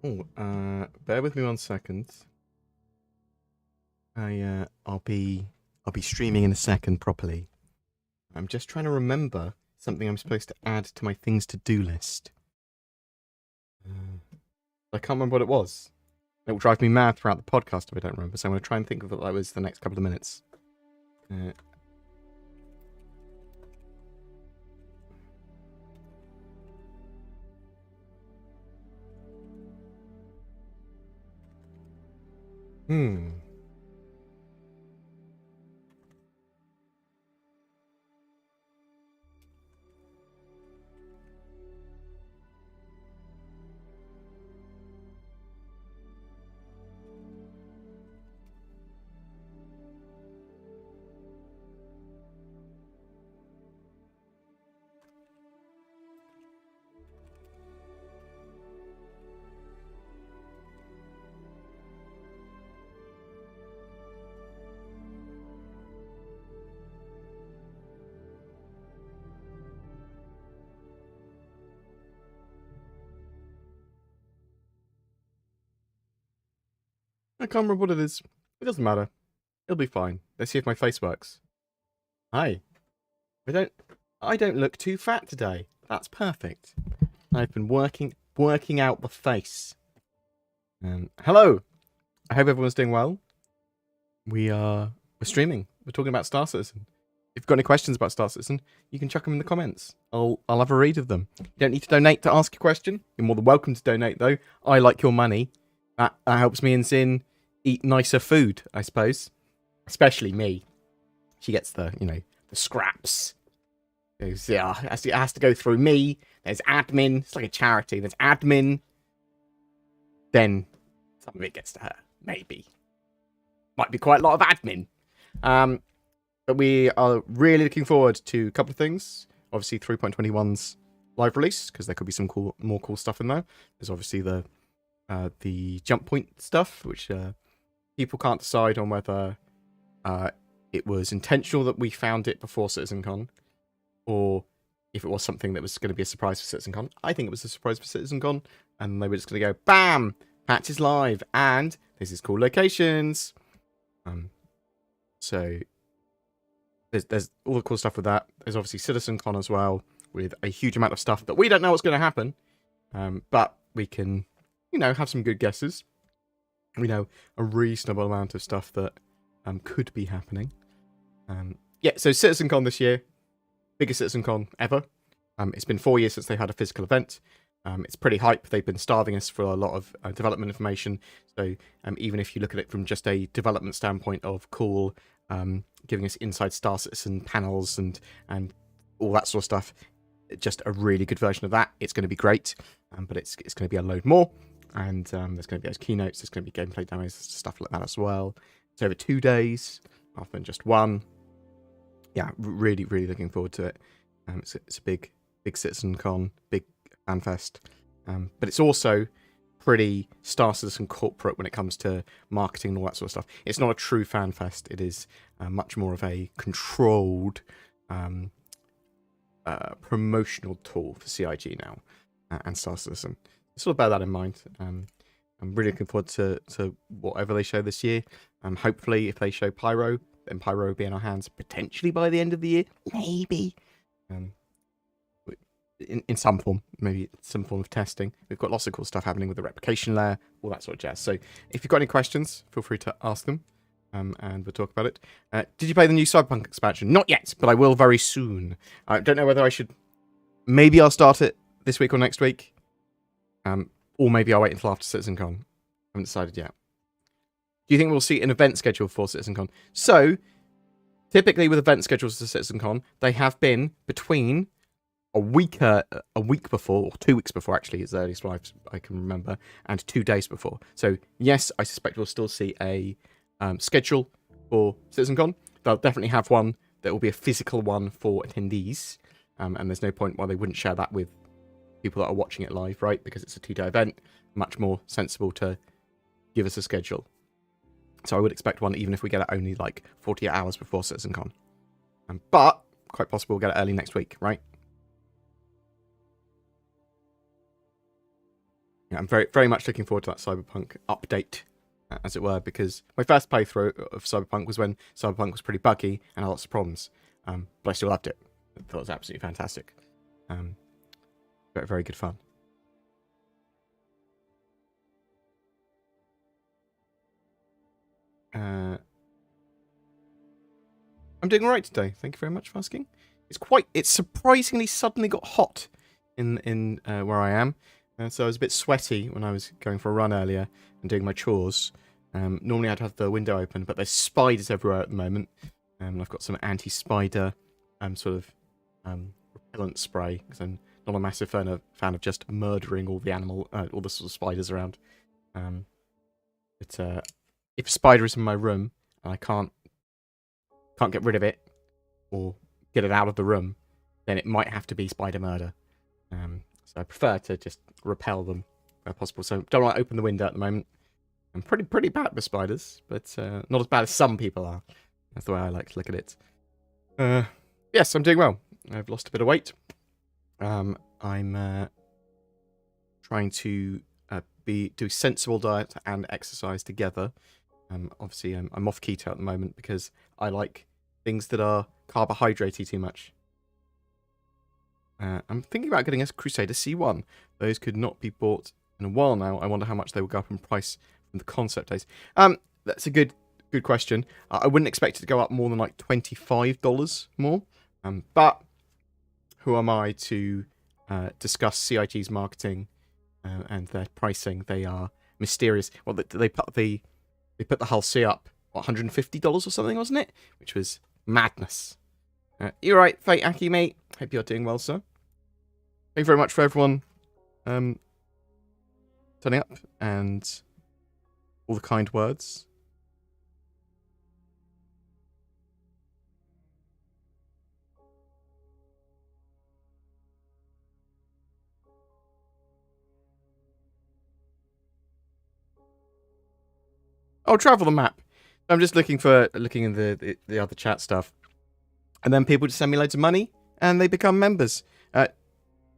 Bear with me 1 second. I'll be streaming in a second properly. I'm just trying to remember something I'm supposed to add to my things to do list. I can't remember what it was. It will drive me mad throughout the podcast if I don't remember. So I'm going to try and think of what that was the next couple of minutes. I can't remember what it is. It doesn't matter. It'll be fine. Let's see if my face works. Hi. I don't look too fat today. That's perfect. I've been working out the face. Hello. I hope everyone's doing well. We're streaming. We're talking about Star Citizen. If you've got any questions about Star Citizen, you can chuck them in the comments. I'll have a read of them. You don't need to donate to ask a question. You're more than welcome to donate, though. I like your money. That helps me and Sin eat nicer food, I suppose. Especially me. She gets the scraps. It has to go through me. There's admin. It's like a charity. There's admin. Then some of it gets to her. Maybe. Might be quite a lot of admin. But we are really looking forward to a couple of things. Obviously, 3.21's live release, because there could be some more cool stuff in there. There's obviously the jump point stuff, which people can't decide on whether it was intentional that we found it before CitizenCon, or if it was something that was going to be a surprise for CitizenCon. I think it was a surprise for CitizenCon, and they were just going to go, bam, patch is live, and this is cool locations. So there's all the cool stuff with that. There's obviously CitizenCon as well, with a huge amount of stuff that we don't know what's going to happen, but we can have some good guesses. We know a reasonable amount of stuff that could be happening. So CitizenCon this year, biggest CitizenCon ever. It's been 4 years since they had a physical event. It's pretty hype. They've been starving us for a lot of development information. So even if you look at it from just a development standpoint of cool, giving us inside Star Citizen panels and all that sort of stuff, just a really good version of that. It's going to be great, but it's going to be a load more. And there's going to be those keynotes, there's going to be gameplay demos, stuff like that as well. It's over 2 days, rather than just one. Yeah, really, really looking forward to it. It's a big CitizenCon, big fanfest. But it's also pretty Star Citizen corporate when it comes to marketing and all that sort of stuff. It's not a true fanfest. It is much more of a controlled promotional tool for CIG now and Star Citizen. Sort of bear that in mind. I'm really looking forward to whatever they show this year. Hopefully, if they show Pyro, then Pyro will be in our hands potentially by the end of the year. Maybe. In some form. Maybe some form of testing. We've got lots of cool stuff happening with the replication layer, all that sort of jazz. So if you've got any questions, feel free to ask them. And we'll talk about it. Did you play the new Cyberpunk expansion? Not yet, but I will very soon. I don't know whether I should... Maybe I'll start it this week or next week. Or maybe I'll wait until after CitizenCon. I haven't decided yet. Do you think we'll see an event schedule for CitizenCon? So, typically with event schedules for CitizenCon, they have been between a week before, or 2 weeks before actually, is the earliest I can remember, and 2 days before. So, yes, I suspect we'll still see a schedule for CitizenCon. They'll definitely have one that will be a physical one for attendees, and there's no point why they wouldn't share that with people that are watching it live, right? Because it's a 2-day event, much more sensible to give us a schedule. So I would expect one, even if we get it only like 48 hours before CitizenCon. But quite possible we'll get it early next week, right? I'm very much looking forward to that Cyberpunk update, as it were, because my first playthrough of Cyberpunk was when Cyberpunk was pretty buggy and had lots of problems. But I still loved it. I thought it was absolutely fantastic. Very good fun. I'm doing all right today. Thank you very much for asking. It's surprisingly suddenly got hot in where I am. So I was a bit sweaty when I was going for a run earlier and doing my chores. Normally I'd have the window open, but there's spiders everywhere at the moment. I've got some anti-spider repellent spray because I'm not a massive fan of just murdering all the sort of spiders around. But if a spider is in my room and I can't get rid of it or get it out of the room, then it might have to be spider murder. So I prefer to just repel them where possible. So don't want to open the window at the moment. I'm pretty bad with spiders, but not as bad as some people are. That's the way I like to look at it. Yes, I'm doing well. I've lost a bit of weight. I'm trying to do sensible diet and exercise together. Obviously, I'm off keto at the moment because I like things that are carbohydratey too much. I'm thinking about getting a Crusader C1. Those could not be bought in a while now. I wonder how much they will go up in price from the concept days. That's a good question. I wouldn't expect it to go up more than like $25 more. But who am I to discuss CIG's marketing and their pricing? They are mysterious. Well, they put the Hull C up, what, $150 or something, wasn't it? Which was madness. You're right, Fate Aki, mate. Hope you're doing well, sir. Thank you very much for everyone turning up and all the kind words. Oh, travel the map. I'm just looking in the other chat stuff. And then people just send me loads of money and they become members.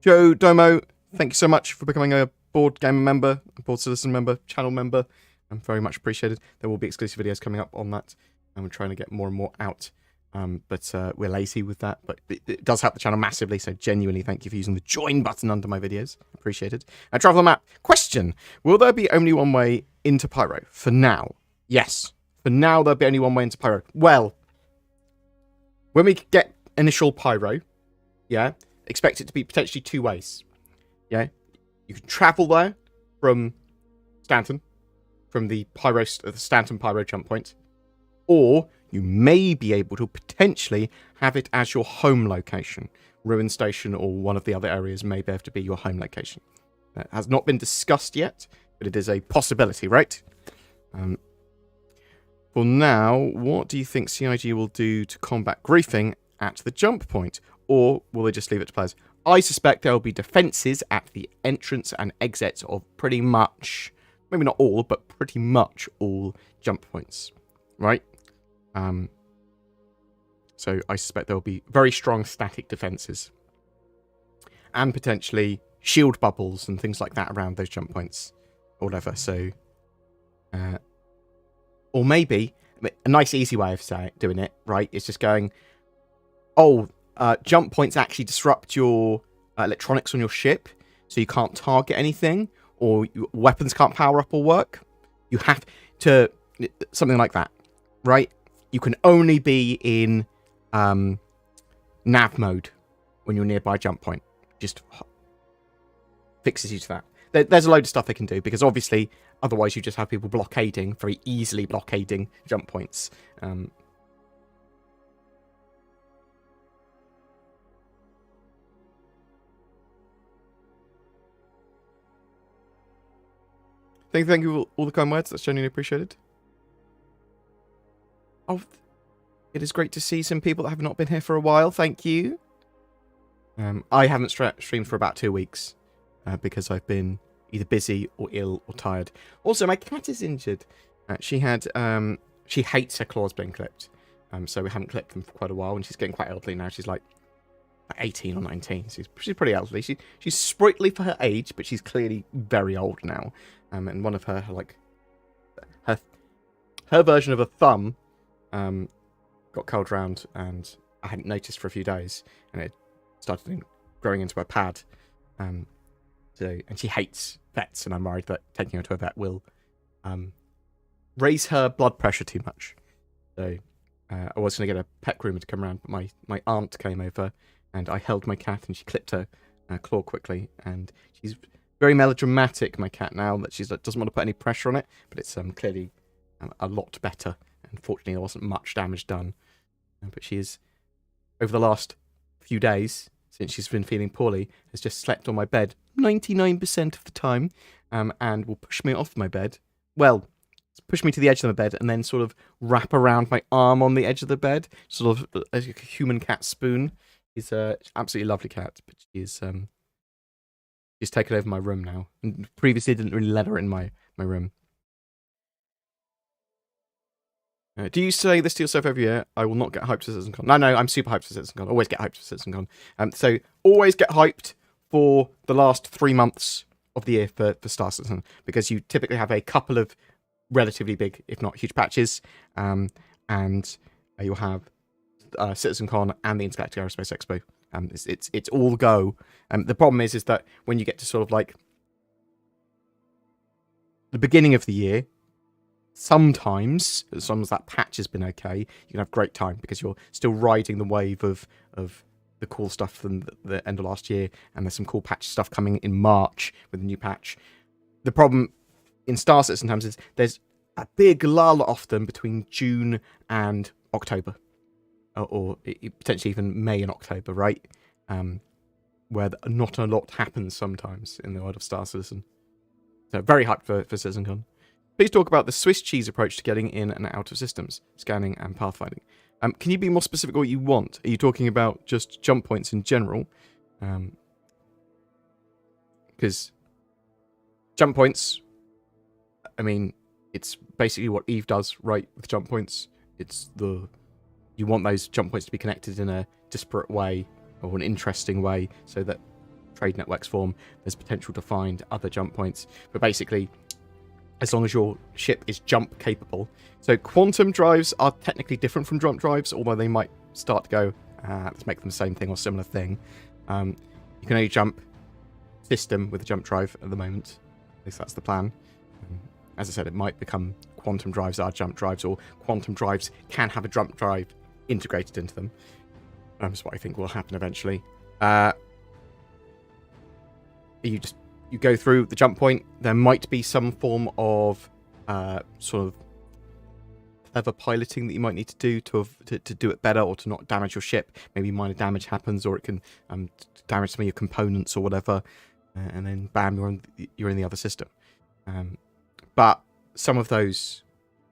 Joe Domo, thank you so much for becoming a BoredGamer member, a Bored Citizen member, channel member. I'm very much appreciated. There will be exclusive videos coming up on that, and we're trying to get more and more out. But we're lazy with that, but it does help the channel massively, so genuinely thank you for using the join button under my videos. Appreciated. Travel the map. Question. Will there be only one way into Pyro? For now. Yes. For now, there'll be only one way into Pyro. Well, when we get initial Pyro, yeah, expect it to be potentially two ways. Yeah, you can travel there from Stanton, from the Stanton Pyro jump point, or you may be able to potentially have it as your home location. Ruin Station or one of the other areas may be able to be your home location. That has not been discussed yet, but it is a possibility, right? For now, what do you think CIG will do to combat griefing at the jump point? Or will they just leave it to players? I suspect there will be defences at the entrance and exits of pretty much, maybe not all, but pretty much all jump points, right? So I suspect there will be very strong static defences. And potentially shield bubbles and things like that around those jump points. Or whatever, so... or maybe, a nice easy way of doing it, right, is just going, jump points actually disrupt your electronics on your ship, so you can't target anything, or your weapons can't power up or work. You have to... something like that, right? You can only be in nav mode when you're nearby a jump point. Just fixes you to that. There's a load of stuff they can do, because obviously, otherwise you just have people very easily blockading jump points. Thank you for all the kind words. That's genuinely appreciated. Oh, it is great to see some people that have not been here for a while. Thank you. I haven't streamed for about 2 weeks because I've been either busy or ill or tired. Also, my cat is injured. She hates her claws being clipped. So we haven't clipped them for quite a while, and she's getting quite elderly now. She's like like 18 or 19. She's pretty elderly. She's sprightly for her age, but she's clearly very old now. And one of her her version of a thumb got curled round, and I hadn't noticed for a few days, and it started growing into a pad. And she hates vets, and I'm worried that taking her to a vet will raise her blood pressure too much. So I was going to get a pet groomer to come around, but my aunt came over, and I held my cat, and she clipped her claw quickly, and she's very melodramatic, my cat, now that she doesn't want to put any pressure on it, but it's clearly a lot better. Unfortunately, there wasn't much damage done, but she is, over the last few days, since she's been feeling poorly, has just slept on my bed 99% of the time, and will push me off my bed. Well, push me to the edge of the bed and then sort of wrap around my arm on the edge of the bed, sort of like a human cat spoon. She's an absolutely lovely cat, but she's taken over my room now, and previously didn't really let her in my room. Do you say this to yourself every year? I will not get hyped for CitizenCon. No, I'm super hyped for CitizenCon. Always get hyped for CitizenCon. So always get hyped for the last 3 months of the year for Star Citizen, because you typically have a couple of relatively big, if not huge, patches, and you'll have CitizenCon and the Intergalactic Aerospace Expo. It's all go. The problem is that when you get to sort of like the beginning of the year, sometimes, as long as that patch has been okay, you can have great time, because you're still riding the wave of the cool stuff from the end of last year, and there's some cool patch stuff coming in March with a new patch. The problem in Star Citizen times is there's a big lull often between June and October, or potentially even May and October, right? Where not a lot happens sometimes in the world of Star Citizen. So very hyped for CitizenCon. Please talk about the Swiss cheese approach to getting in and out of systems, scanning and pathfinding. Can you be more specific what you want? Are you talking about just jump points in general? Because jump points, I mean, it's basically what Eve does, right, with jump points. You want those jump points to be connected in a disparate way, or an interesting way, so that trade networks form. There's potential to find other jump points. But basically, as long as your ship is jump capable. So quantum drives are technically different from jump drives, although they might start to go, let's make them the same thing or similar thing. You can only jump system with a jump drive at the moment. At least that's the plan. As I said, it might become quantum drives are jump drives, or quantum drives can have a jump drive integrated into them. That's what I think will happen eventually. You go through the jump point. There might be some form of sort of clever piloting that you might need to do to do it better, or to not damage your ship. Maybe minor damage happens, or it can damage some of your components or whatever, and then bam, you're in the other system. But some of those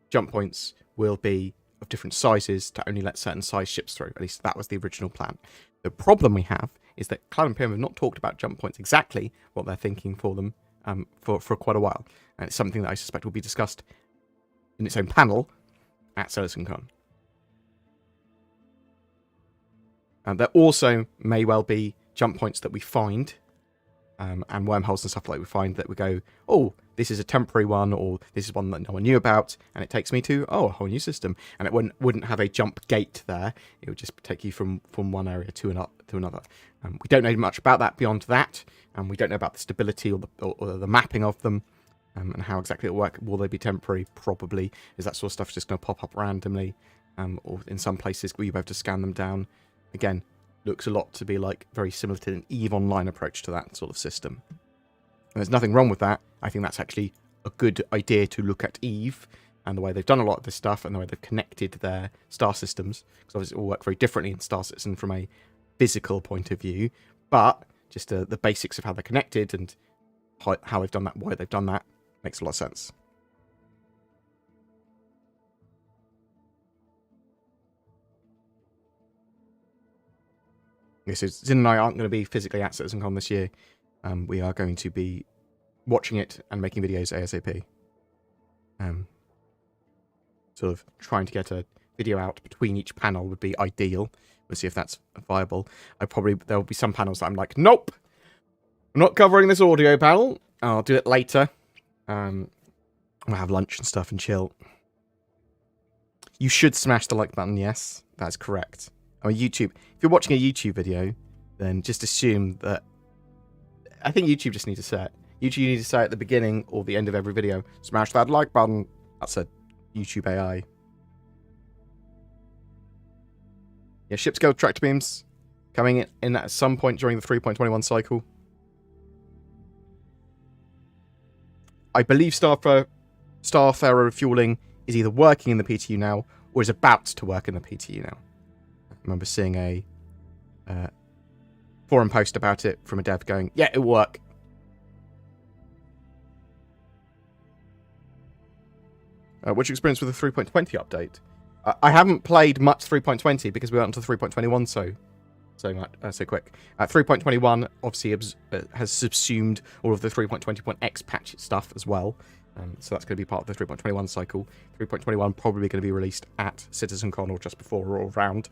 jump points will be of different sizes to only let certain size ships through. At least that was the original plan. The problem we have is that Cloud and PM have not talked about jump points, exactly what they're thinking for them, for quite a while. And it's something that I suspect will be discussed in its own panel at CitizenCon. And there also may well be jump points that we find, and wormholes and stuff like we find, that we go, oh, this is a temporary one, or this is one that no one knew about, and it takes me to, a whole new system. And it wouldn't have a jump gate there. It would just take you from one area to another. We don't know much about that beyond that, and we don't know about the stability or the mapping of them, and how exactly it'll work. Will they be temporary? Probably. Is that sort of stuff just going to pop up randomly, or in some places will you be able to scan them down? Again, looks a lot to be like very similar to an EVE Online approach to that sort of system. And there's nothing wrong with that. I think that's actually a good idea to look at EVE and the way they've done a lot of this stuff, and the way they've connected their star systems, because obviously it will work very differently in Star Citizen from a physical point of view, but just the basics of how they're connected and how they've done that, why they've done that, makes a lot of sense. Okay, so Zin and I aren't going to be physically at CitizenCon this year. We are going to be watching it and making videos ASAP. Sort of trying to get a video out between each panel would be ideal, We'll see if that's viable. There'll be some panels that I'm like, nope, I'm not covering this audio panel. I'll do it later. We'll have lunch and stuff and chill. You should smash the like button, yes. That's correct. On YouTube, if you're watching a YouTube video, then just assume that... I think YouTube just need to say it. YouTube need to say at the beginning or the end of every video, smash that like button. That's a YouTube AI. Yeah, ship scale tractor beams coming in at some point during the 3.21 cycle. I believe Starfarer refueling is either working in the PTU now or is about to work in the PTU now. I remember seeing a forum post about it from a dev going, yeah, it'll work. What's your experience with the 3.20 update? I haven't played much 3.20 because we went on to 3.21 so quick. 3.21 obviously has subsumed all of the 3.20.x patch stuff as well. So that's going to be part of the 3.21 cycle. 3.21 probably going to be released at CitizenCon or just before or around.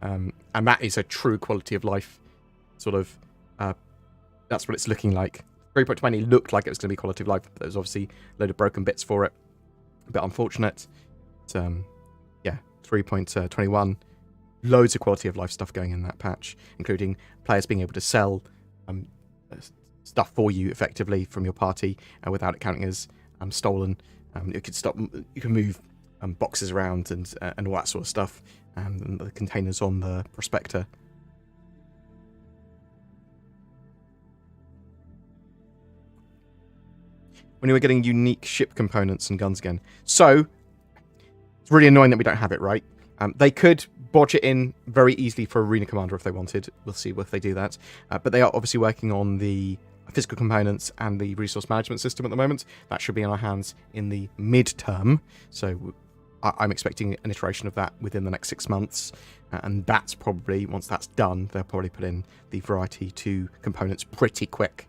And that is a true quality of life sort of... that's what it's looking like. 3.20 looked like it was going to be quality of life, but there's obviously a load of broken bits for it. A bit unfortunate. But, yeah, 3.21... loads of quality of life stuff going in that patch, including players being able to sell stuff for you effectively from your party without it counting as stolen. You can move boxes around and all that sort of stuff, and the containers on the prospector. When you were getting unique ship components and guns again, so it's really annoying that we don't have it, right? They could bodge it in very easily for Arena Commander if they wanted. We'll see if they do that. But they are obviously working on the physical components and the resource management system at the moment. That should be in our hands in the mid-term. So I'm expecting an iteration of that within the next 6 months. And that's probably, once that's done, they'll probably put in the Variety 2 components pretty quick.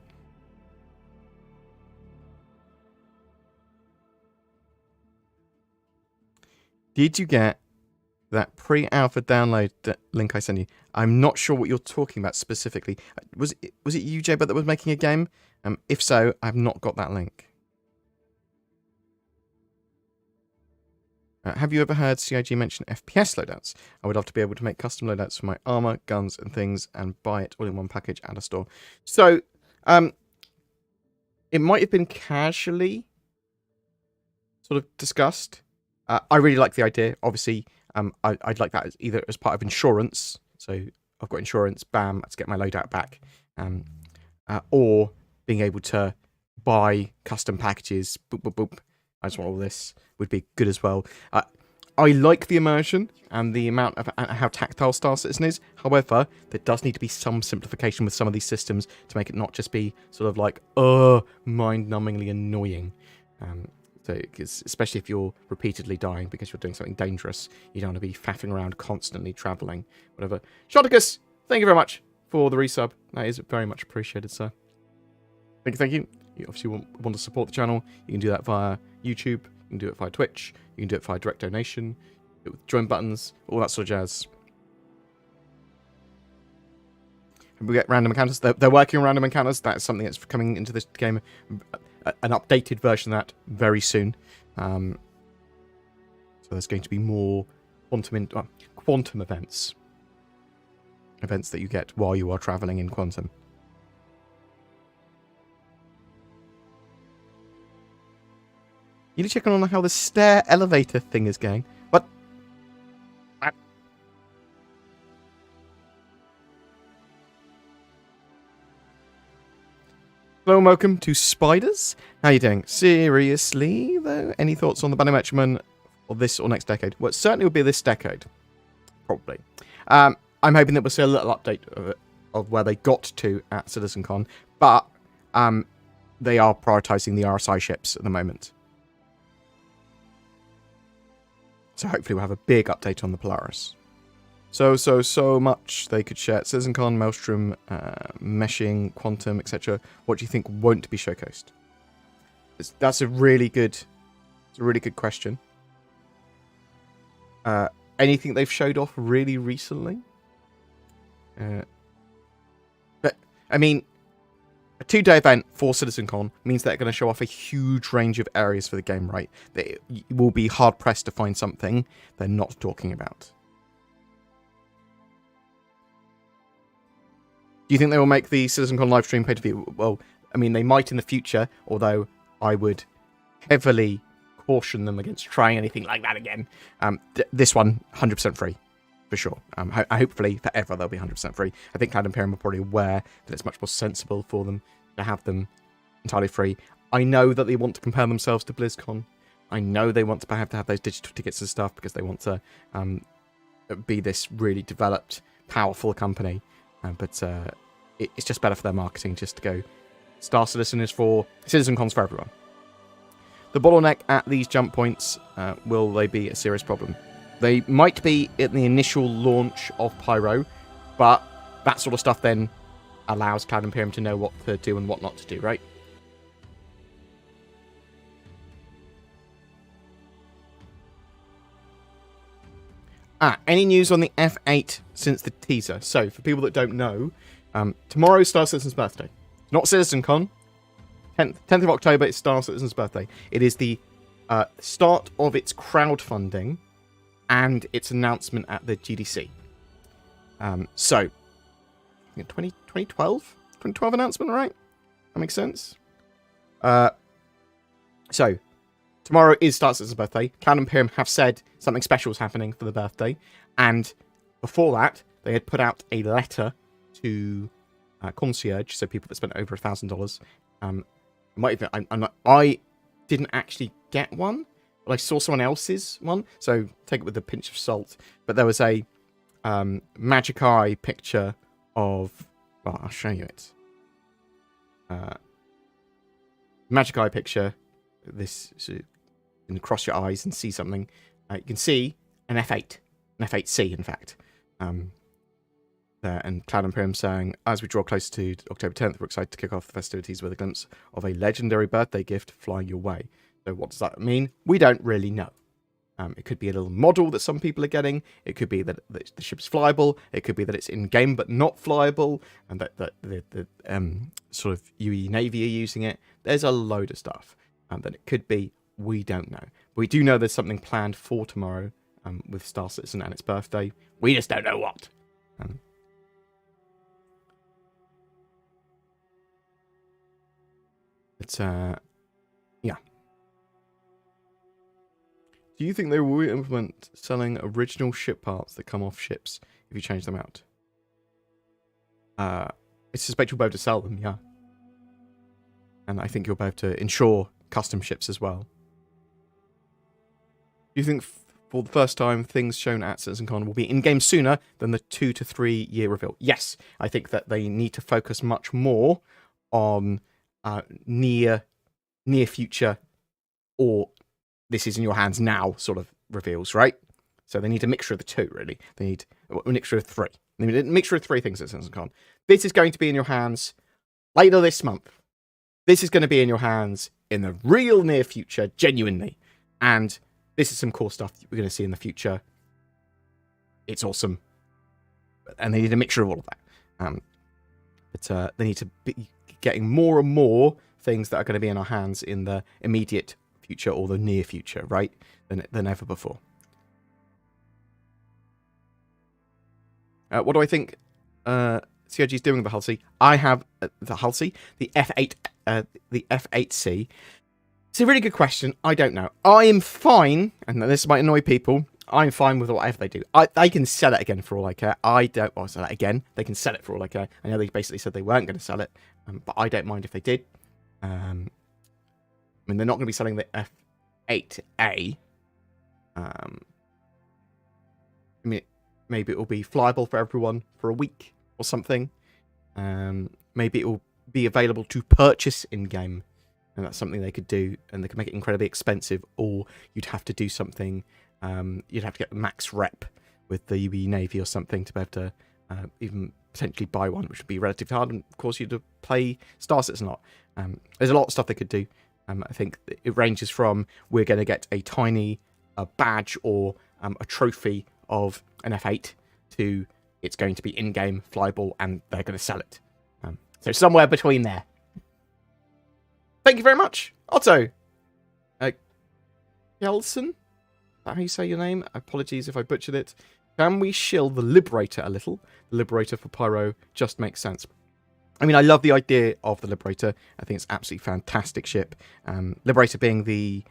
Did you get that pre-alpha download link I sent you? I'm not sure what you're talking about specifically. Was it you, Jay, that was making a game? If so, I've not got that link. Have you ever heard CIG mention FPS loadouts? I would love to be able to make custom loadouts for my armor, guns, and things, and buy it all in one package at a store. So, it might have been casually sort of discussed. I really like the idea. Obviously, I'd like that either as part of insurance. So I've got insurance, bam, let's get my loadout back. Or being able to buy custom packages, boop, boop, boop. I just want all this, would be good as well. I like the immersion and the amount of how tactile Star Citizen is. However, there does need to be some simplification with some of these systems to make it not just be sort of like, mind-numbingly annoying. So, especially if you're repeatedly dying because you're doing something dangerous, you don't want to be faffing around constantly travelling, whatever. Shoticus, thank you very much for the resub. That is very much appreciated, sir. Thank you. You obviously want to support the channel. You can do that via YouTube. You can do it via Twitch. You can do it via direct donation. Do it with join buttons, all that sort of jazz. And we get random encounters. They're working on random encounters. That's something that's coming into this game. An updated version of that very soon. So there's going to be more quantum events. Events that you get while you are traveling in quantum. You need to check on how the stair elevator thing is going. But hello and welcome to Spiders. How are you doing? Seriously, though? Any thoughts on the Banner Metroman or this or next decade? Well, it certainly will be this decade. Probably. I'm hoping that we'll see a little update of where they got to at CitizenCon. But they are prioritising the RSI ships at the moment. So hopefully we'll have a big update on the Polaris. So much they could share. CitizenCon, Maelstrom, meshing, quantum, etc. What do you think won't be showcased? That's a really good question. Anything they've showed off really recently? But, I mean, a 2-day event for CitizenCon means they're going to show off a huge range of areas for the game, right? They will be hard-pressed to find something they're not talking about. Do you think they will make the CitizenCon livestream pay-to-view? Well, I mean, they might in the future, although I would heavily caution them against trying anything like that again. This one, 100% free. For sure. Hopefully, forever, they'll be 100% free. I think Cloud Imperium are probably aware that it's much more sensible for them to have them entirely free. I know that they want to compare themselves to BlizzCon. I know they want to have those digital tickets and stuff because they want to be this really developed, powerful company. But it's just better for their marketing just to go, Star Citizen is for CitizenCon's for everyone. The bottleneck at these jump points, will they be a serious problem? They might be at the initial launch of Pyro, but that sort of stuff then allows Cloud Imperium to know what to do and what not to do, right? Any news on the F8 since the teaser? So, for people that don't know, tomorrow is Star Citizen's birthday. Not CitizenCon. 10th of October is Star Citizen's birthday. It is the start of its crowdfunding and its announcement at the GDC. So, 2012 announcement, right? That makes sense. So, tomorrow is Star Citizen's birthday. Cloud Imperium have said something special is happening for the birthday. And before that, they had put out a letter to concierge, so people that spent over $1,000. I didn't actually get one, but I saw someone else's one, so take it with a pinch of salt. But there was a Magic Eye picture of... Well, I'll show you it. Magic Eye picture. This... So you can cross your eyes and see something. You can see an F8. An F8C, in fact. There, and Cloud Imperium saying, as we draw closer to October 10th, we're excited to kick off the festivities with a glimpse of a legendary birthday gift flying your way. So what does that mean? We don't really know. It could be a little model that some people are getting. It could be that the ship's flyable. It could be that it's in-game but not flyable. And that the sort of UE Navy are using it. There's a load of stuff that it could be. We don't know. But we do know there's something planned for tomorrow with Star Citizen and its birthday. We just don't know what. Yeah. Do you think they will implement selling original ship parts that come off ships if you change them out? I suspect you'll be able to sell them, yeah. And I think you'll be able to insure custom ships as well. Do you think for the first time things shown at CitizenCon will be in-game sooner than the 2 to 3 year reveal? Yes, I think that they need to focus much more on near future or this is in your hands now sort of reveals, right? So they need a mixture of the two, really. They need a mixture of three. They need a mixture of three things at CitizenCon. This is going to be in your hands later this month. This is going to be in your hands in the real near future, genuinely. And this is some cool stuff we're going to see in the future. It's awesome. And they need a mixture of all of that. But they need to be getting more and more things that are going to be in our hands in the immediate future or the near future, right? Than ever before. What do I think CIG is doing with the Hull-C? I have the Hull-C, the F8, the F8C. It's a really good question. I don't know. I am fine, and this might annoy people. I'm fine with whatever they do. They can sell it again for all I care. I don't want to sell it again. They can sell it for all I care. I know they basically said they weren't going to sell it, but I don't mind if they did. I mean, they're not going to be selling the F8A. I mean, maybe it will be flyable for everyone for a week or something. Maybe it will be available to purchase in-game. And that's something they could do. And they could make it incredibly expensive. Or you'd have to do something. You'd have to get the max rep with the UE Navy or something to be able to even potentially buy one, which would be relatively hard. And, of course, you'd play Star Citizen a lot. There's a lot of stuff they could do. I think it ranges from we're going to get a tiny badge or a trophy of an F8 to it's going to be in-game, flyable, and they're going to sell it. So somewhere between there. Thank you very much, Otto. Kelson? Is that how you say your name? Apologies if I butchered it. Can we shill the Liberator a little? The Liberator for Pyro just makes sense. I mean, I love the idea of the Liberator. I think it's absolutely fantastic ship. Liberator being the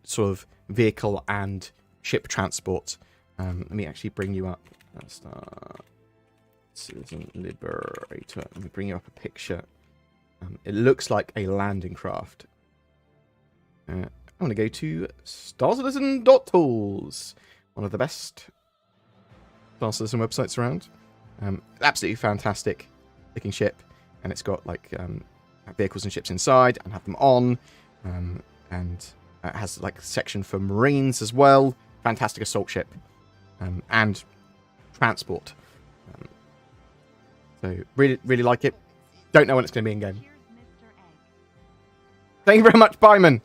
sort of vehicle and ship transport. Let me actually bring you up. Citizen Liberator. Let me bring you up a picture. It looks like a landing craft. I'm going to go to StarCitizen.tools. One of the best Star Citizen websites around. Absolutely fantastic looking ship. And it's got like vehicles and ships inside and have them on. And it has like a section for Marines as well. Fantastic assault ship. And transport. So really, really like it. Don't know when it's going to be in game. Thank you very much, Byman.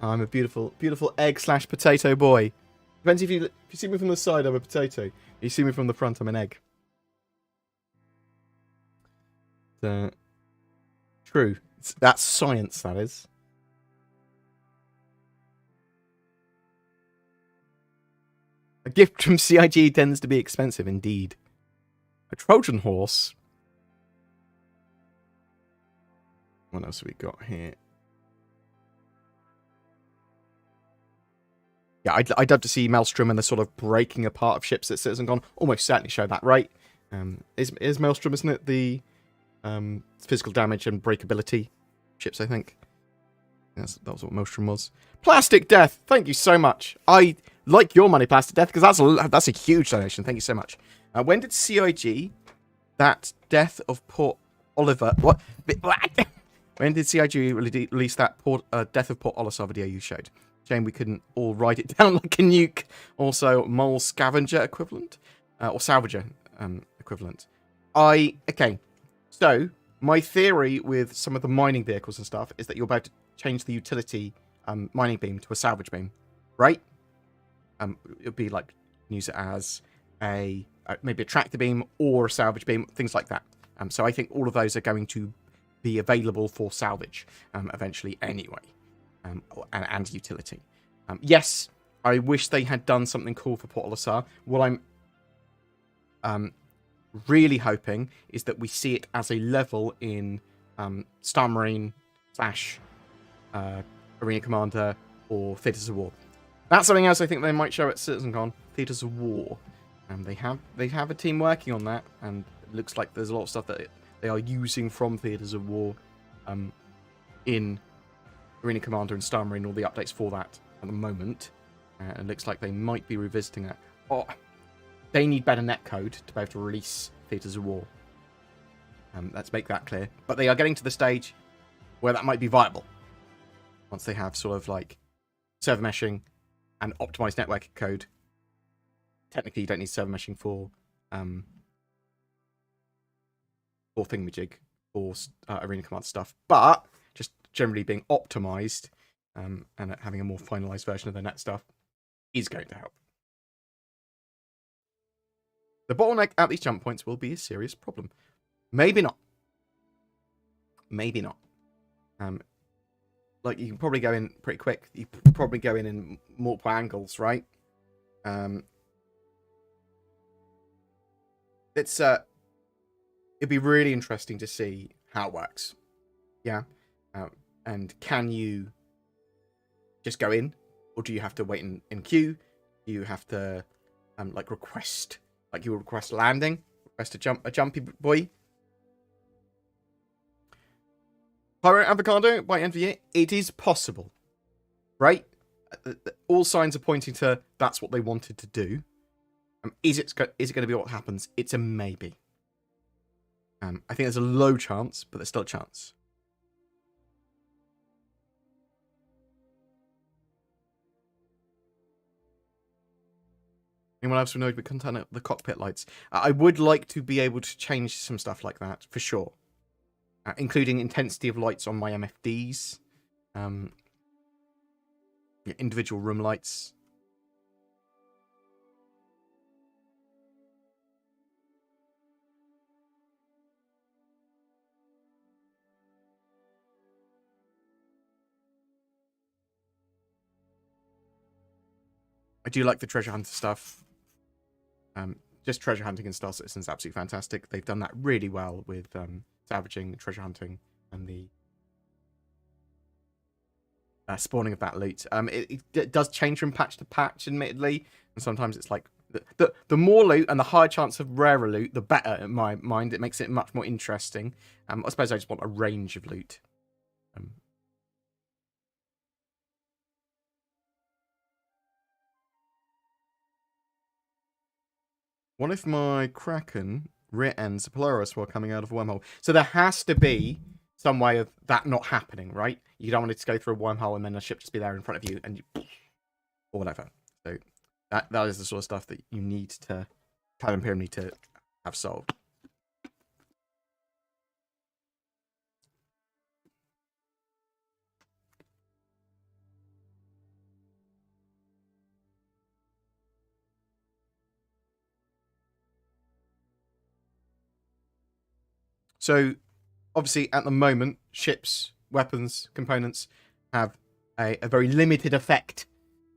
I'm a beautiful, beautiful egg/potato boy. Depends if you see me from the side, I'm a potato. If you see me from the front, I'm an egg. True. That's science, that is. A gift from CIG tends to be expensive, indeed. A Trojan horse. What else have we got here? Yeah, I'd love to see Maelstrom and the sort of breaking apart of ships at CitizenCon. Almost certainly show that, right? Is Maelstrom, isn't it, the physical damage and breakability ships, I think? That was what Maelstrom was. Plastic Death, thank you so much. I like your money, Plastic Death, because that's a huge donation. Thank you so much. When did CIG, that Death of Port Oliver... What? When did CIG release that Death of Port Olisar video you showed? Shame we couldn't all write it down like a nuke. Also, Mole Scavenger equivalent? Or Salvager equivalent. Okay. So, my theory with some of the mining vehicles and stuff is that you're about to change the utility mining beam to a salvage beam. Right? It would be like, use it as maybe a tractor beam or a salvage beam, things like that. So I think all of those are going to be available for salvage eventually anyway. And utility. Yes, I wish they had done something cool for Port Olisar. What I'm really hoping is that we see it as a level in Star Marine / Arena Commander or Theatres of War. That's something else I think they might show at CitizenCon. Theatres of War. They have a team working on that, and it looks like there's a lot of stuff that they are using from Theatres of War in Arena Commander and Star Marine, all the updates for that at the moment. It looks like they might be revisiting that. Oh, they need better netcode to be able to release Theatres of War. Let's make that clear. But they are getting to the stage where that might be viable. Once they have sort of like server meshing and optimized network code. Technically, you don't need server meshing for Thingamajig or Arena Commander stuff. But just generally being optimized and having a more finalized version of the net stuff is going to help. The bottleneck at these jump points will be a serious problem. Maybe not. Maybe not. Like, you can probably go in pretty quick. You can probably go in multiple angles, right? It'd be really interesting to see how it works. Yeah. And can you just go in, or do you have to wait in queue? Do you have to like request, like you would request landing, request a jumpy boy? Pyro Avocado by end of year, it is possible, right? All signs are pointing to that's what they wanted to do. Is it going to be what happens? It's a maybe. I think there's a low chance, but there's still a chance. Anyone else who knows the content of the cockpit lights? I would like to be able to change some stuff like that, for sure. Including intensity of lights on my MFDs. Individual room lights. I do like the treasure hunter stuff. Just treasure hunting in Star Citizen is absolutely fantastic. They've done that really well with salvaging, treasure hunting, and the spawning of that loot. It does change from patch to patch, admittedly, and sometimes it's like the more loot and the higher chance of rarer loot, the better in my mind. It makes it much more interesting. I suppose I just want a range of loot. What if my Kraken rear ends a Polaris while coming out of a wormhole? So there has to be some way of that not happening, right? You don't want it to go through a wormhole and then a ship just be there in front of you and you, or whatever. So that is the sort of stuff that you need to Cloud Imperium need to have solved. So obviously at the moment, ships, weapons, components have a very limited effect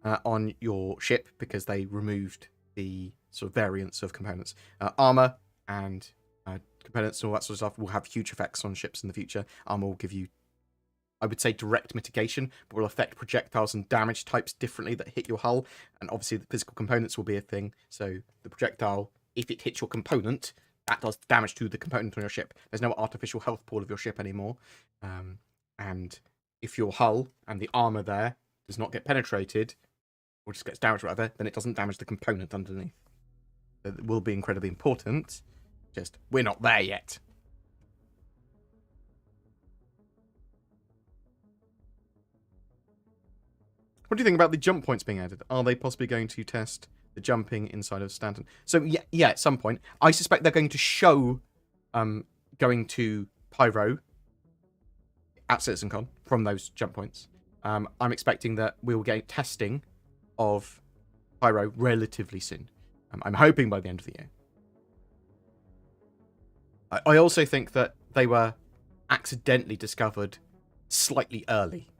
on your ship because they removed the sort of variants of components. Armor and components and all that sort of stuff will have huge effects on ships in the future. Armor will give you, I would say, direct mitigation, but will affect projectiles and damage types differently that hit your hull. And obviously the physical components will be a thing. So the projectile, if it hits your component, that does damage to the component on your ship. There's no artificial health pool of your ship anymore. And if your hull and the armor there does not get penetrated, or just gets damaged or whatever, then it doesn't damage the component underneath. So it will be incredibly important. Just, we're not there yet. What do you think about the jump points being added? Are they possibly going to test the jumping inside of Stanton? So yeah, at some point. I suspect they're going to show going to Pyro at CitizenCon from those jump points. I'm expecting that we will get testing of Pyro relatively soon. I'm hoping by the end of the year. I also think that they were accidentally discovered slightly early,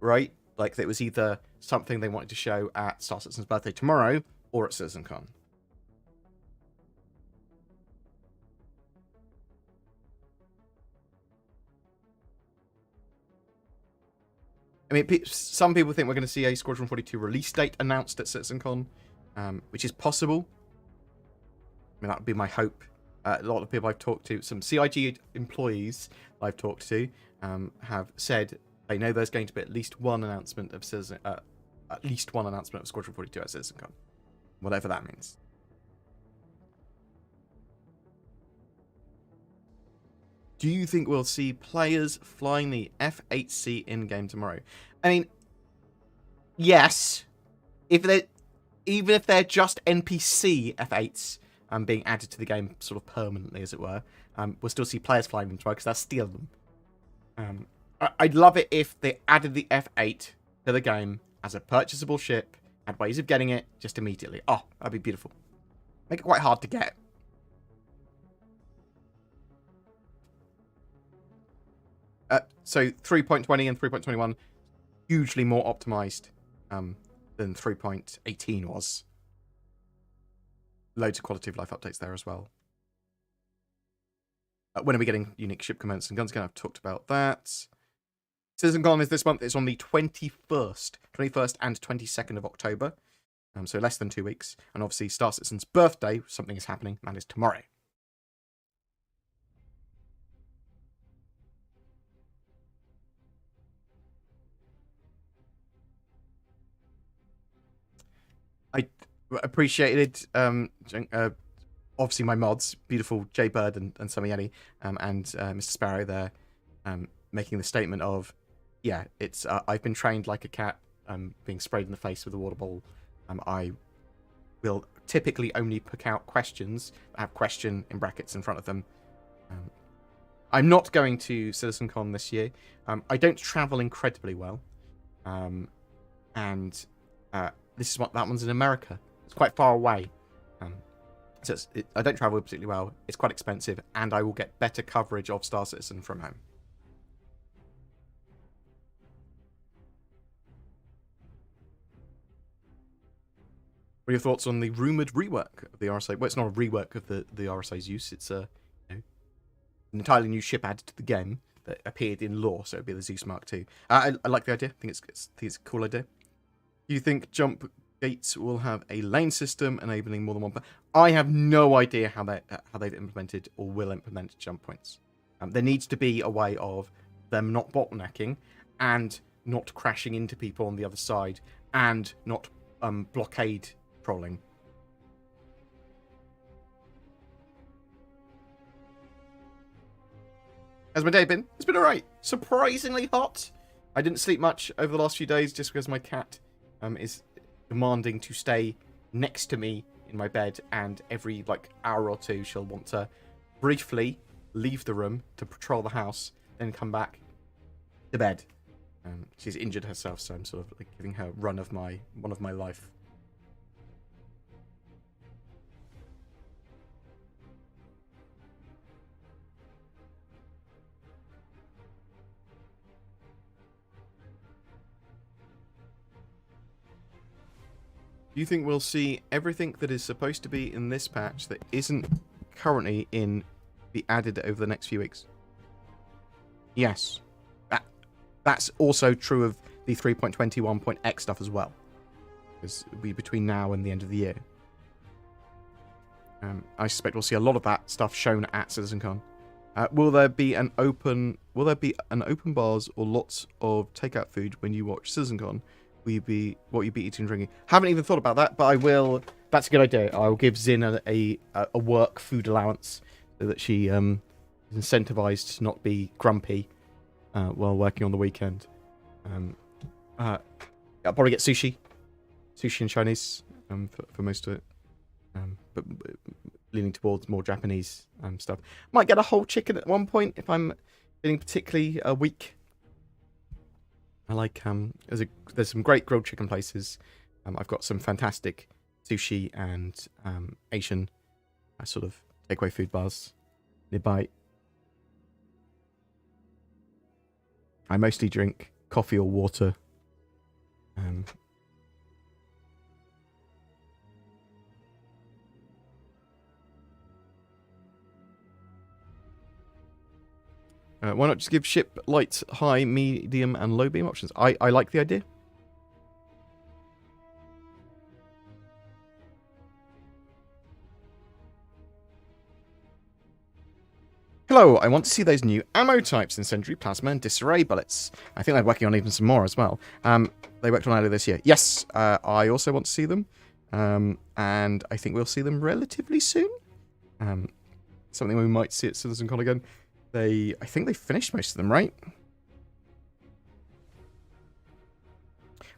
right? Like it was either something they wanted to show at Star Citizen's birthday tomorrow or at CitizenCon. I mean, some people think we're going to see a Squadron 42 release date announced at CitizenCon, which is possible. I mean, that would be my hope. A lot of people I've talked to, some CIG employees I've talked to, have said they know there's going to be at least one announcement of Squadron 42 at CitizenCon, whatever that means. Do you think we'll see players flying the F-8C in-game tomorrow? I mean, yes. Even if they're just NPC F-8s being added to the game sort of permanently, as it were, we'll still see players flying them tomorrow because they'll steal them. I'd love it if they added the F-8 to the game as a purchasable ship, had ways of getting it just immediately. Oh, that'd be beautiful. Make it quite hard to get. So 3.20 and 3.21, hugely more optimized than 3.18 was. Loads of quality of life updates there as well. When are we getting unique ship components and guns again? I've talked about that. CitizenCon is this month. It's on the 21st and 22nd of October. So less than 2 weeks. And obviously Star Citizen's birthday, something is happening, and is tomorrow. I appreciated obviously my mods, beautiful Jay Bird and Samieli, and Mr. Sparrow there, making the statement of, yeah, it's I've been trained like a cat, being sprayed in the face with a water ball. I will typically only pick out questions that have question in brackets in front of them. I'm not going to CitizenCon this year. I don't travel incredibly well, and this is what that one's in America. It's quite far away. So I don't travel particularly well. It's quite expensive, and I will get better coverage of Star Citizen from home. What are your thoughts on the rumoured rework of the RSA? Well, it's not a rework of the RSA's use. It's an entirely new ship added to the game that appeared in lore, so it'd be the Zeus Mark II. I like the idea. I think it's a cool idea. Do you think jump gates will have a lane system enabling more than one? I have no idea how they've implemented or will implement jump points. There needs to be a way of them not bottlenecking and not crashing into people on the other side and not blockade trolling. How's my day been? It's been alright. Surprisingly hot. I didn't sleep much over the last few days just because my cat is demanding to stay next to me in my bed, and every hour or two she'll want to briefly leave the room to patrol the house, then come back to bed. She's injured herself, so I'm sort of giving her one of my life. Do you think we'll see everything that is supposed to be in this patch that isn't currently in be added over the next few weeks? Yes. That's also true of the 3.21.x stuff as well. Because it'll be between now and the end of the year. I suspect we'll see a lot of that stuff shown at CitizenCon. Will there be an open bars or lots of takeout food when you watch CitizenCon? What you'd be eating and drinking? Haven't even thought about that, but I will. That's a good idea. I'll give Zin a work food allowance so that she is incentivized to not be grumpy while working on the weekend. I'll probably get sushi and Chinese for most of it, but leaning towards more Japanese stuff. Might get a whole chicken at one point if I'm feeling particularly weak. I like there's some great grilled chicken places. I've got some fantastic sushi and Asian sort of takeaway food bars nearby. I mostly drink coffee or water. Why not just give ship light, high, medium, and low beam options? I like the idea. Hello, I want to see those new ammo types: Incendiary, Plasma, and Disarray bullets. I think they're working on even some more as well. They worked on earlier this year. Yes, I also want to see them. And I think we'll see them relatively soon. Something we might see at CitizenCon again. I think they finished most of them, right?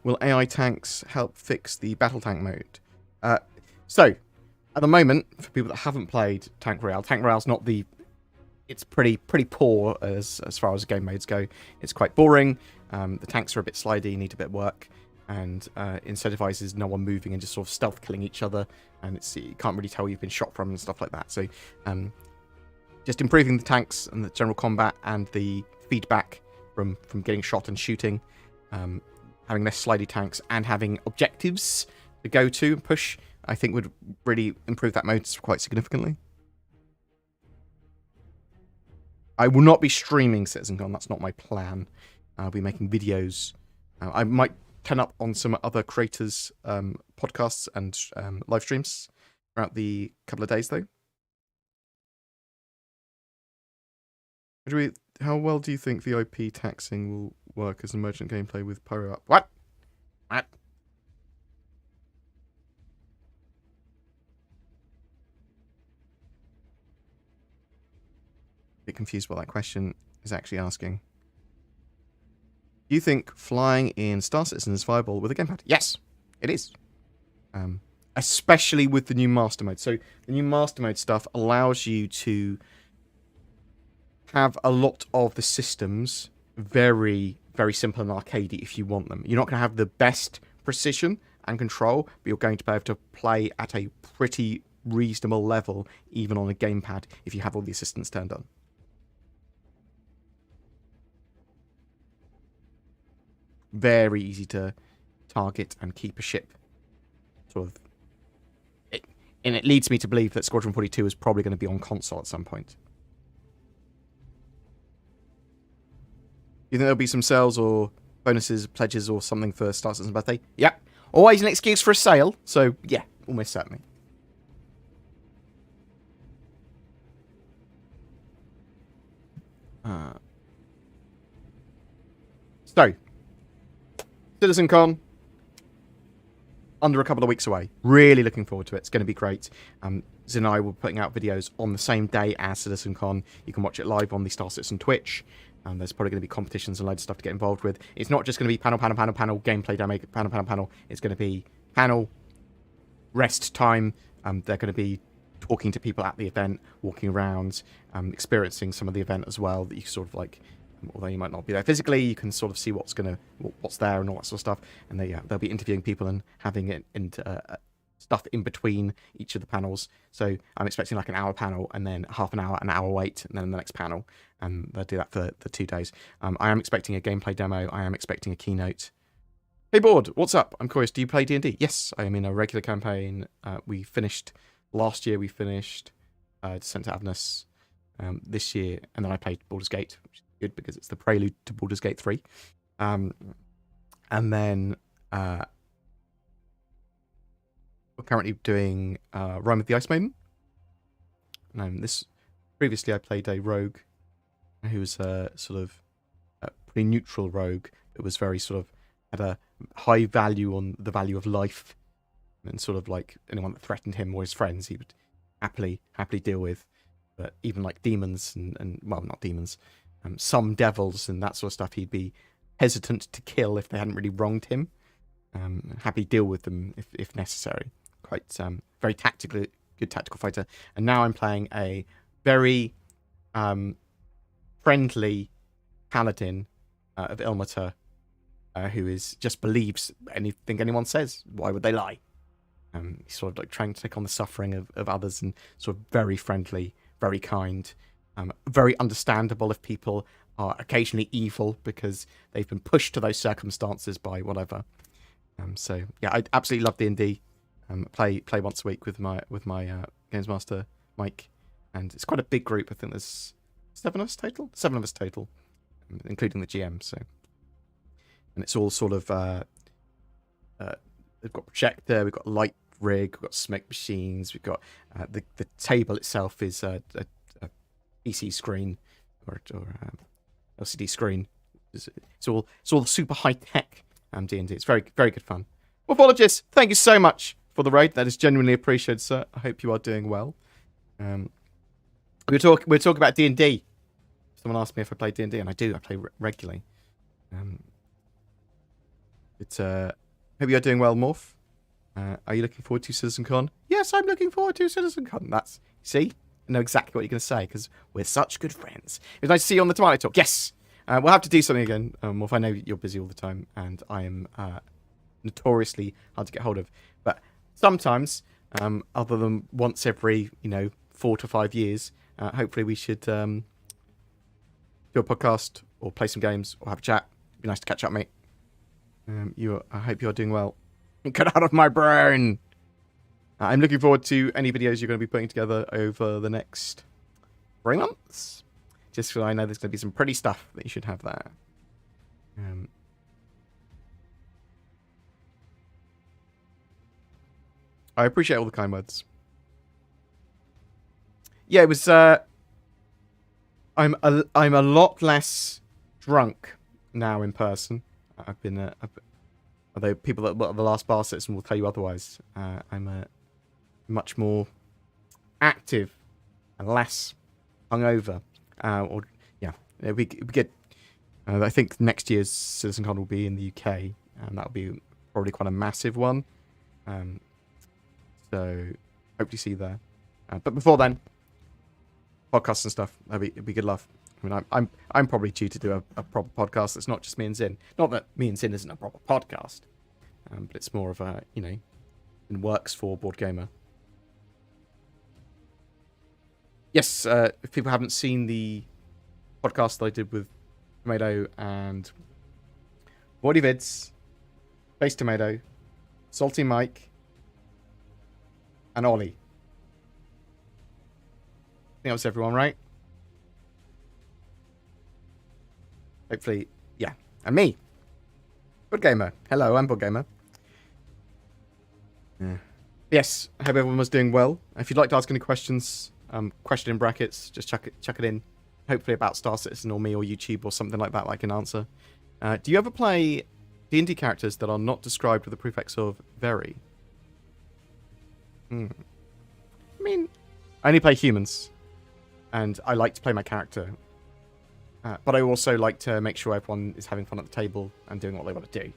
Will AI tanks help fix the battle tank mode? So, at the moment, for people that haven't played Tank Royale's not the... It's pretty poor as far as game modes go. It's quite boring. The tanks are a bit slidey, need a bit of work, and incentivizes no one moving and just sort of stealth killing each other. And you can't really tell where you've been shot from and stuff like that. So, just improving the tanks and the general combat and the feedback from getting shot and shooting, having less slidey tanks and having objectives to go to and push, I think would really improve that mode quite significantly. I will not be streaming CitizenCon, that's not my plan. I'll be making videos. I might turn up on some other creators' podcasts and live streams throughout the couple of days, though. How well do you think VIP taxing will work as emergent gameplay with Pyro up? What? A bit confused what that question is actually asking. Do you think flying in Star Citizen is viable with a gamepad? Yes, it is. Especially with the new Master Mode. So the new Master Mode stuff allows you to have a lot of the systems very, very simple and arcadey if you want them. You're not going to have the best precision and control, but you're going to be able to play at a pretty reasonable level, even on a gamepad, if you have all the assistants turned on. Very easy to target and keep a ship sort of And it leads me to believe that Squadron 42 is probably going to be on console at some point. You think there'll be some sales or bonuses, pledges, or something for Star Citizen's birthday? Yep. Always an excuse for a sale. So, yeah, almost certainly. So, CitizenCon, under a couple of weeks away. Really looking forward to it. It's going to be great. Zin and I will be putting out videos on the same day as CitizenCon. You can watch it live on the Star Citizen Twitch. There's probably going to be competitions and loads of stuff to get involved with. It's not just going to be panel, gameplay demo, panel. It's going to be panel, rest time. They're going to be talking to people at the event, walking around, experiencing some of the event as well. That you sort of like, although you might not be there physically, you can sort of see what's there and all that sort of stuff. And they'll be interviewing people and having it into stuff in between each of the panels. So I'm expecting like an hour panel and then half an hour wait, and then the next panel. And they'll do that for 2 days. I am expecting a gameplay demo. I am expecting a keynote. Hey, Bored, what's up? I'm curious, do you play D&D? Yes, I am in a regular campaign. We finished last year. We finished Descent to Avernus this year, and then I played Baldur's Gate, which is good because it's the prelude to Baldur's Gate 3. And then we're currently doing Rime of the Ice Maiden. Previously I played a rogue who was sort of a pretty neutral rogue. It was very sort of had a high value on the value of life, and sort of like anyone that threatened him or his friends, he would happily deal with. But even like demons and well, not demons, some devils and that sort of stuff, he'd be hesitant to kill if they hadn't really wronged him. Happily deal with them if necessary. Quite very good tactical fighter. And now I'm playing a very friendly paladin of Ilmater, who just believes anything anyone says. Why would they lie? He's sort of like trying to take on the suffering of others, and sort of very friendly, very kind, very understandable if people are occasionally evil because they've been pushed to those circumstances by whatever. So yeah, I absolutely love D&D. Play once a week with my games master Mike, and it's quite a big group. I think there's 7 of us total, including the GM. So, and it's all sort of we've got projector, we've got light rig, we've got smoke machines, we've got the table itself is a PC screen or LCD screen. It's all super high tech. D&D. It's very good fun. Morphologist, thank you so much for the raid. That is genuinely appreciated, sir. I hope you are doing well. We're talking about D&D. Someone asked me if I play D&D, and I do. I play regularly. Hope you're doing well, Morph. Are you looking forward to CitizenCon? Yes, I'm looking forward to CitizenCon. See? I know exactly what you're going to say, because we're such good friends. It was nice to see you on the Twilight Talk. Yes! We'll have to do something again, Morph. I know you're busy all the time, and I am notoriously hard to get hold of. But sometimes, other than once every, 4 to 5 years, hopefully we should do a podcast or play some games or have a chat. It'd be nice to catch up, mate. I hope you're doing well. Get out of my brain! I'm looking forward to any videos you're going to be putting together over the next 3 months. Just so I know there's going to be some pretty stuff that you should have there. I appreciate all the kind words. Yeah, it was. I'm a lot less drunk now in person. I've been. Although people that were at the last bar session will tell you otherwise. I'm much more active and less hungover. It'll be good. I think next year's CitizenCon will be in the UK, and that'll be probably quite a massive one. So hope to see you there. But before then, podcasts and stuff. It'd be good love. I mean, I'm probably due to do a proper podcast that's not just me and Zin. Not that me and Zin isn't a proper podcast, but it's more of a it works for BoredGamer. Yes, if people haven't seen the podcast that I did with Tomato and Bordy Vids, Base Tomato, Salty Mike, and Ollie. that was everyone, right? Hopefully, yeah. And me, BoredGamer. Hello, I'm BoredGamer. Yeah. Yes, I hope everyone was doing well. If you'd like to ask any questions, question in brackets, just chuck it in. Hopefully about Star Citizen or me or YouTube or something like that I can answer. Do you ever play D&D characters that are not described with the prefix of very? I mean, I only play humans, and I like to play my character. But I also like to make sure everyone is having fun at the table and doing what they want to do.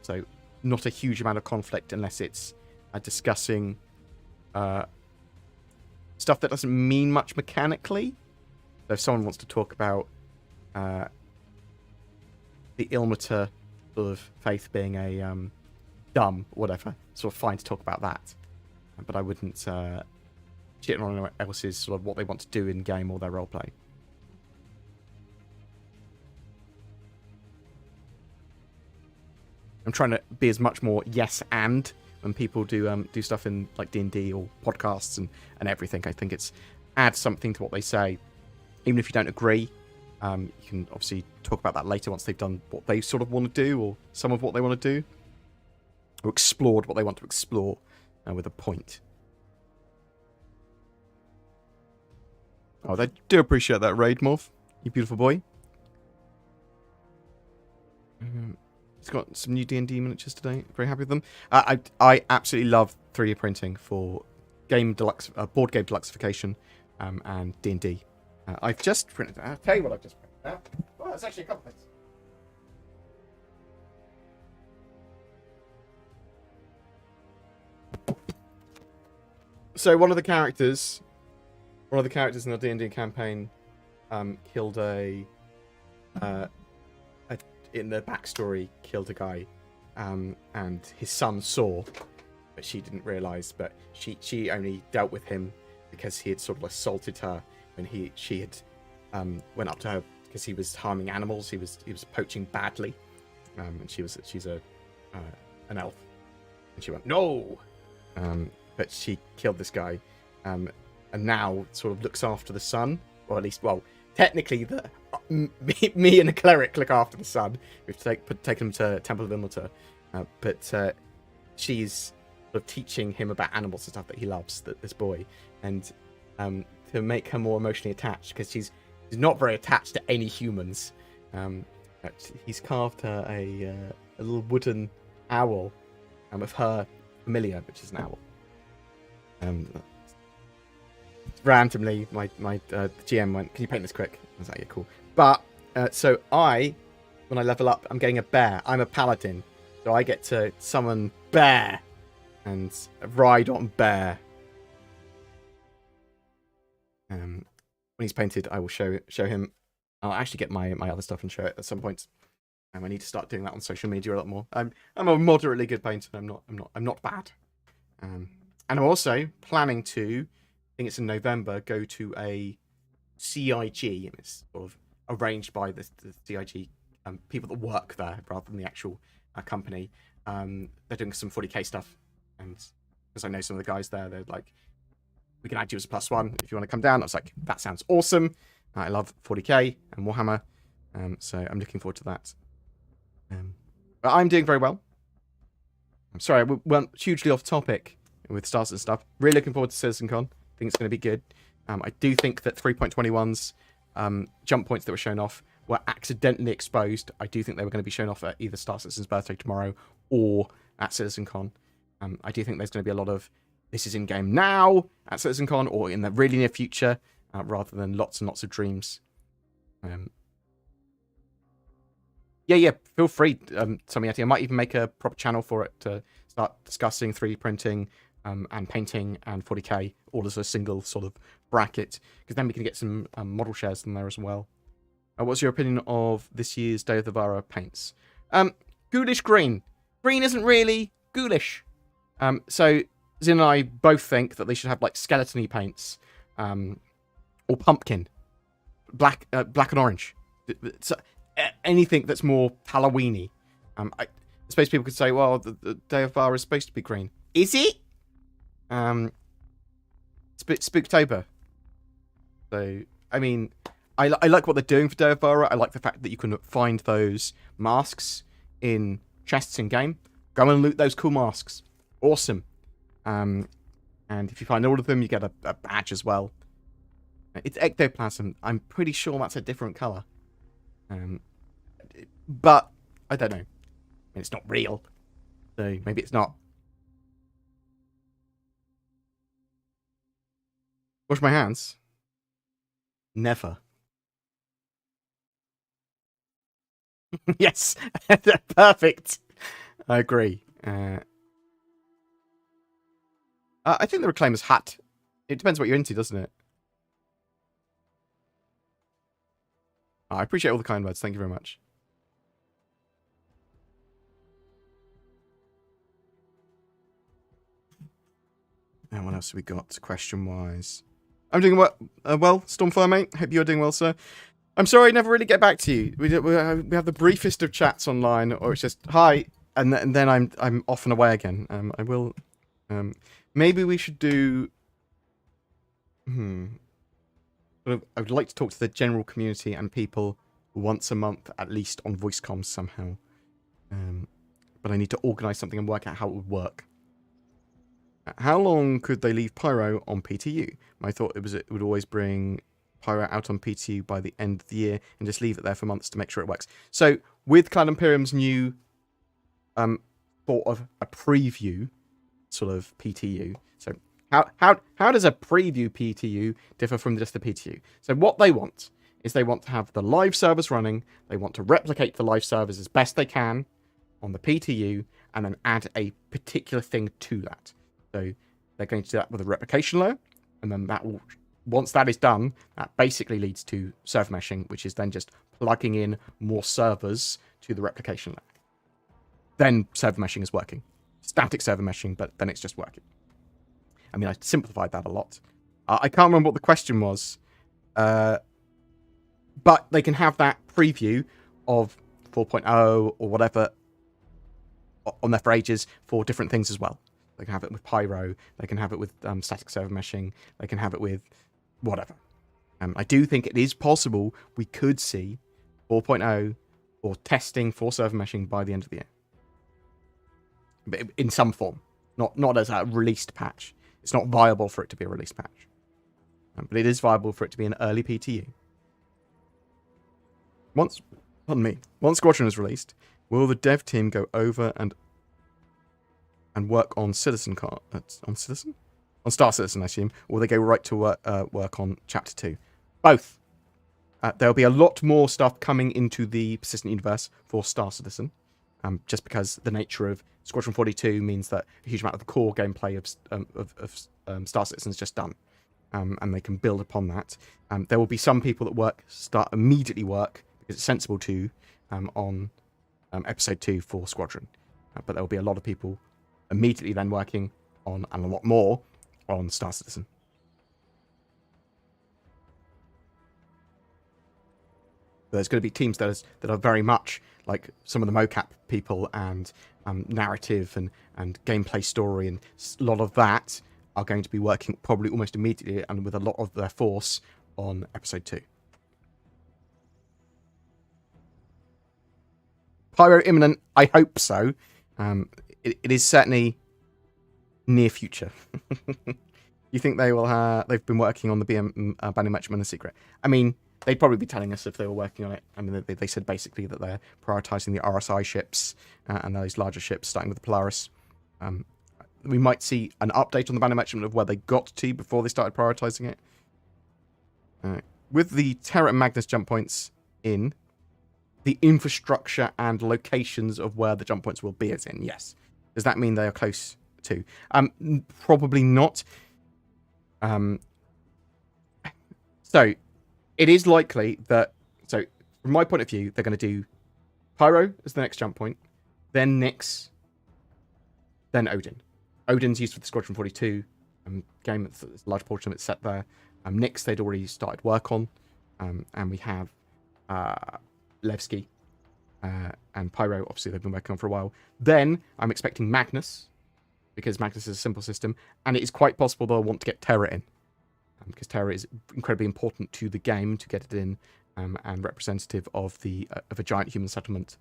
So, not a huge amount of conflict unless it's discussing stuff that doesn't mean much mechanically. So if someone wants to talk about the Ilmater sort of faith being a dumb, whatever, sort of fine to talk about that. But I wouldn't shit on anyone else's sort of what they want to do in game or their roleplay. I'm trying to be as much more yes and when people do stuff in like D&D or podcasts and everything. I think it's adds something to what they say. Even if you don't agree, you can obviously talk about that later once they've done what they sort of want to do or some of what they want to do. Or explored what they want to explore with a point. Oh, they do appreciate that raid, Morph. You beautiful boy. He's got some new D&D miniatures today. Very happy with them. I absolutely love 3D printing for game deluxe, board game deluxification, and D&D. I've just printed. I'll tell you what I've just printed out. Well, it's actually a couple of things. So one of the characters in the D&D campaign killed in the backstory, killed a guy, and his son saw, but she didn't realise. But she only dealt with him because he had sort of assaulted her when she had went up to her because he was harming animals. He was poaching badly, and she's an elf, and she went no, but she killed this guy, and now sort of looks after the son, or at least technically me and a cleric look after the son. We've taken him to Temple of Ilmater, but she's sort of teaching him about animals and stuff that he loves, this boy, and to make her more emotionally attached, because she's not very attached to any humans. He's carved her a little wooden owl of her familiar, which is an owl. Randomly, my GM went, "Can you paint this quick?" I was like, "Yeah, cool." But so when I level up, I'm getting a bear. I'm a paladin, so I get to summon bear and ride on bear. When he's painted, I will show him. I'll actually get my other stuff and show it at some point. I need to start doing that on social media a lot more. I'm a moderately good painter. I'm not bad. And I'm also planning to, I think it's in November, go to a CIG, and it's sort of arranged by the CIG people that work there rather than the actual company. They're doing some 40k stuff, and because I know some of the guys there, they're like, "We can add you as a +1 if you want to come down." I was like, "That sounds awesome." I love 40k and Warhammer, so I'm looking forward to that. But I'm doing very well. I'm sorry, we went hugely off topic with stars and stuff. Really looking forward to CitizenCon. I think it's going to be good. I do think that 3.21's jump points that were shown off were accidentally exposed. I do think they were going to be shown off at either Star Citizen's birthday tomorrow or at CitizenCon. I do think there's going to be a lot of this is in game now at CitizenCon or in the really near future, rather than lots and lots of dreams. Yeah, feel free, Tomiati. I might even make a proper channel for it to start discussing 3D printing and painting and 40k all as a single sort of bracket, because then we can get some model shares in there as well. What's your opinion of this year's Day of the Vara paints? Ghoulish green. Green isn't really ghoulish. So Zin and I both think that they should have like skeleton-y paints, or pumpkin, black and orange. So, anything that's more Halloween-y. I suppose people could say, well, the Day of Vara is supposed to be green. Is it? Spooktober. So, I mean, I like what they're doing for Devara. I like the fact that you can find those masks in chests in game. Go and loot those cool masks. Awesome. And if you find all of them, you get a badge as well. It's ectoplasm. I'm pretty sure that's a different colour. But I don't know. I mean, it's not real. So maybe it's not. Wash my hands? Never. Yes. Perfect. I agree. I think the Reclaimer's hat. It depends what you're into, doesn't it? I appreciate all the kind words. Thank you very much. And what else have we got question-wise? I'm doing well, Stormfire, mate. Hope you're doing well, sir. I'm sorry I never really get back to you. We have the briefest of chats online, or it's just, hi, and then I'm off and away again. I will... maybe we should do... I would like to talk to the general community and people once a month, at least, on voice comms somehow. But I need to organise something and work out how it would work. How long could they leave Pyro on PTU? My thought it would always bring Pyro out on PTU by the end of the year and just leave it there for months to make sure it works. So with Clan Imperium's new thought of a preview sort of PTU. So how does a preview PTU differ from just the PTU? So what they want is they want to have the live servers running. They want to replicate the live servers as best they can on the PTU and then add a particular thing to that. So they're going to do that with a replication layer, and then that will, once that is done, that basically leads to server meshing, which is then just plugging in more servers to the replication layer. Then server meshing is working. Static server meshing, but then it's just working. I mean, I simplified that a lot. I can't remember what the question was, but they can have that preview of 4.0 or whatever on there for ages for different things as well. They can have it with Pyro. They can have it with static server meshing. They can have it with whatever. I do think it is possible we could see 4.0 or testing for server meshing by the end of the year. But in some form. Not as a released patch. It's not viable for it to be a released patch. But it is viable for it to be an early PTU. Once Squadron is released, will the dev team go over and work on CitizenCon? On Star Citizen, I assume. Or will they go right to work on Chapter 2? Both. There'll be a lot more stuff coming into the Persistent Universe for Star Citizen. Just because the nature of Squadron 42 means that a huge amount of the core gameplay of Star Citizen is just done. And they can build upon that. There will be some people that start immediately work, because it's sensible to, on Episode 2 for Squadron. But there will be a lot of people immediately then working on, and a lot more, on Star Citizen. There's going to be teams that are very much like some of the mocap people and narrative and gameplay story, and a lot of that are going to be working probably almost immediately and with a lot of their force on Episode 2. Pyro imminent? I hope so. It is certainly near future. You think they will have... They've been working on the BM Banning Merchantman in secret. I mean, they'd probably be telling us if they were working on it. I mean, they said basically that they're prioritising the RSI ships and those larger ships, starting with the Polaris. We might see an update on the Banning Merchantman of where they got to before they started prioritising it. With the Terra and Magnus jump points in, the infrastructure and locations of where the jump points will be is in, yes. Does that mean they are close to? Probably not. So, it is likely that... So, from my point of view, they're going to do Pyro as the next jump point, then Nyx, then Odin. Odin's used for the Squadron 42 game. It's a large portion of it's set there. Nyx, they'd already started work on. And we have Levski and Pyro, obviously they've been working on for a while. Then I'm expecting Magnus, because Magnus is a simple system, and it is quite possible they'll want to get Terra in. because terror is incredibly important to the game to get it in, and representative of a giant human settlement.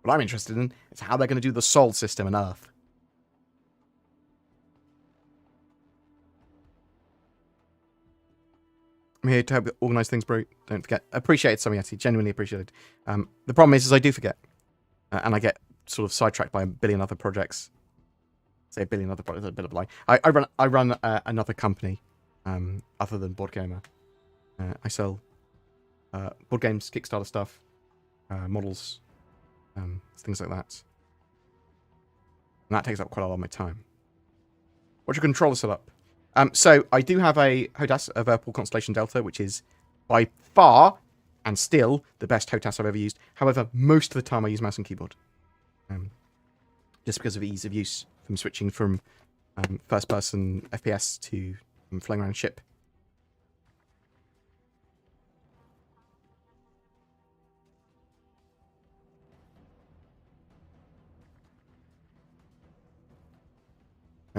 What I'm interested in is how they're going to do the Sol system on Earth. I'm here to help organise things, bro. Don't forget. Appreciate it, Somiati. Genuinely appreciate it. The problem is I do forget. And I get sort of sidetracked by a billion other projects. Say a billion other projects, a bit of a lie. I run another company, other than BoredGamer. I sell board games, Kickstarter stuff, models, things like that. And that takes up quite a lot of my time. What's your controller setup? So I do have a HOTAS, a Verpal Constellation Delta, which is by far and still the best HOTAS I've ever used. However, most of the time I use mouse and keyboard. Just because of ease of use from switching from first-person FPS to flying around a ship.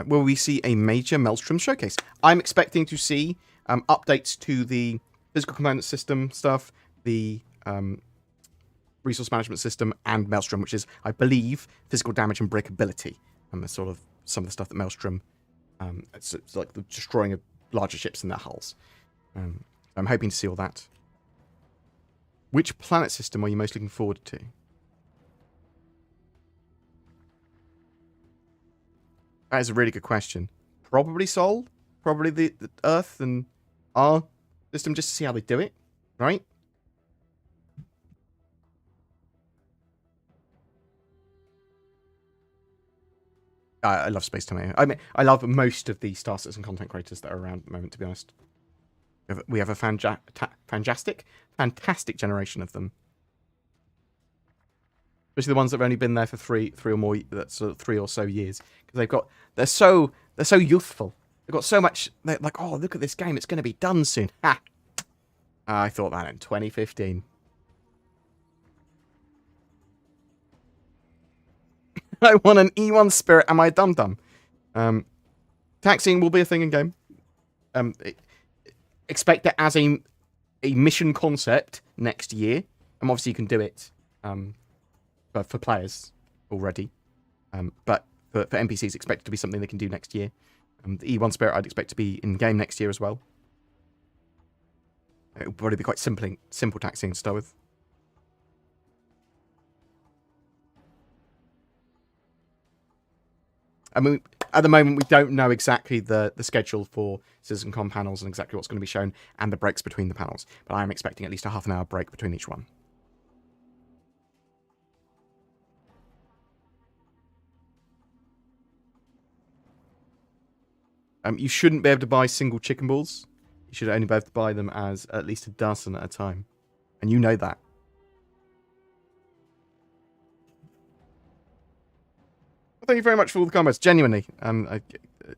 Will we see a major Maelstrom showcase? I'm expecting to see updates to the physical component system stuff, the resource management system, and Maelstrom, which is, I believe, physical damage and breakability. Sort of some of the stuff that Maelstrom, it's like the destroying of larger ships in their hulls. I'm hoping to see all that. Which planet system are you most looking forward to? That is a really good question. Probably Sol. Probably the Earth and our system, just to see how they do it, right? I love Space Tomato. I mean, I love most of the Star Citizen content creators that are around at the moment, to be honest. We have a fantastic generation of them. Especially the ones that have only been there for three or more, that's 3 or so years. Because they're so youthful. They've got so much, they're like, oh, look at this game, it's going to be done soon. Ha! I thought that in 2015. I want an E1 Spirit, am I dum-dum? Taxiing will be a thing in game. Expect it as a mission concept next year. Obviously you can do it for players already. But for NPCs, expect it to be something they can do next year. The E1 Spirit I'd expect to be in-game next year as well. It'll probably be quite simple taxiing to start with. I mean, at the moment, we don't know exactly the schedule for CitizenCon panels and exactly what's going to be shown and the breaks between the panels. But I am expecting at least a half-an-hour break between each one. You shouldn't be able to buy single chicken balls. You should only be able to buy them as at least a dozen at a time. And you know that. Well, thank you very much for all the comments. Genuinely.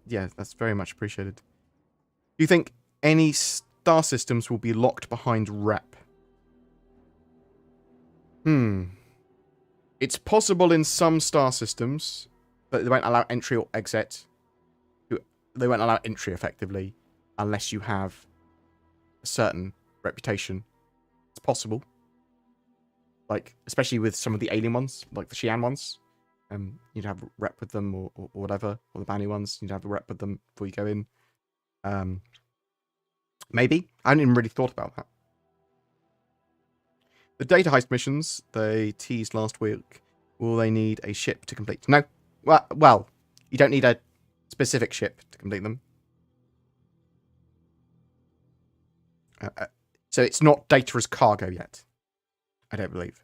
Yeah, that's very much appreciated. Do you think any star systems will be locked behind rep? It's possible in some star systems, but they won't allow entry or exit. They won't allow entry, effectively, unless you have a certain reputation. It's possible. Like, especially with some of the alien ones, like the Xi'an ones. You'd have a rep with them, or whatever. Or the Banu ones, you'd have a rep with them before you go in. Maybe. I hadn't even really thought about that. The data heist missions they teased last week, will they need a ship to complete? No. Well, you don't need a specific ship to complete them. So it's not data as cargo yet. I don't believe.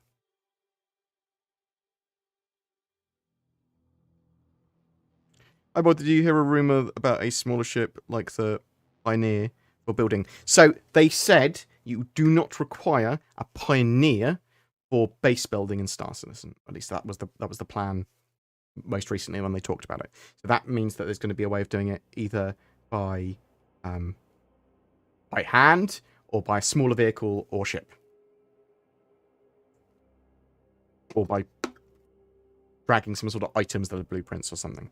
Hi, Bob, did you hear a rumor about a smaller ship like the Pioneer for building? So they said you do not require a Pioneer for base building in Star Citizen. At least that was the plan most recently when they talked about it. So that means that there's going to be a way of doing it either by hand or by a smaller vehicle or ship. Or by dragging some sort of items that are blueprints or something.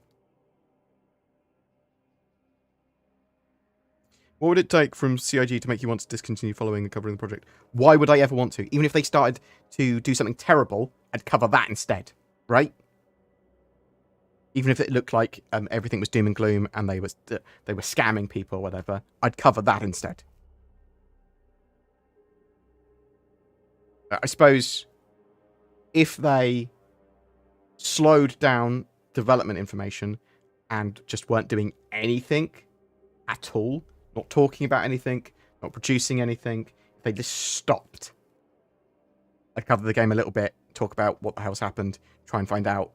What would it take from CIG to make you want to discontinue following and covering the project? Why would I ever want to? Even if they started to do something terrible, I'd cover that instead, right? Even if it looked like everything was doom and gloom and they were scamming people or whatever, I'd cover that instead. I suppose if they slowed down development information and just weren't doing anything at all, not talking about anything, not producing anything, if they just stopped, I'd cover the game a little bit, talk about what the hell's happened, try and find out,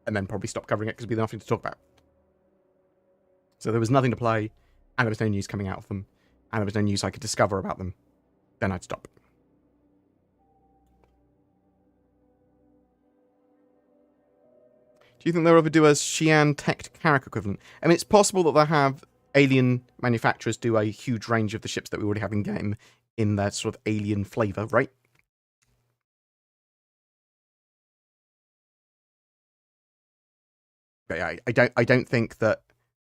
and then probably stop covering it because there'd be nothing to talk about. So there was nothing to play, and there was no news coming out of them, and there was no news I could discover about them. Then I'd stop. Do you think they'll ever do a Xi'an Tech Carrack equivalent? I mean, it's possible that they'll have alien manufacturers do a huge range of the ships that we already have in game in their sort of alien flavour, right? But yeah, I don't think that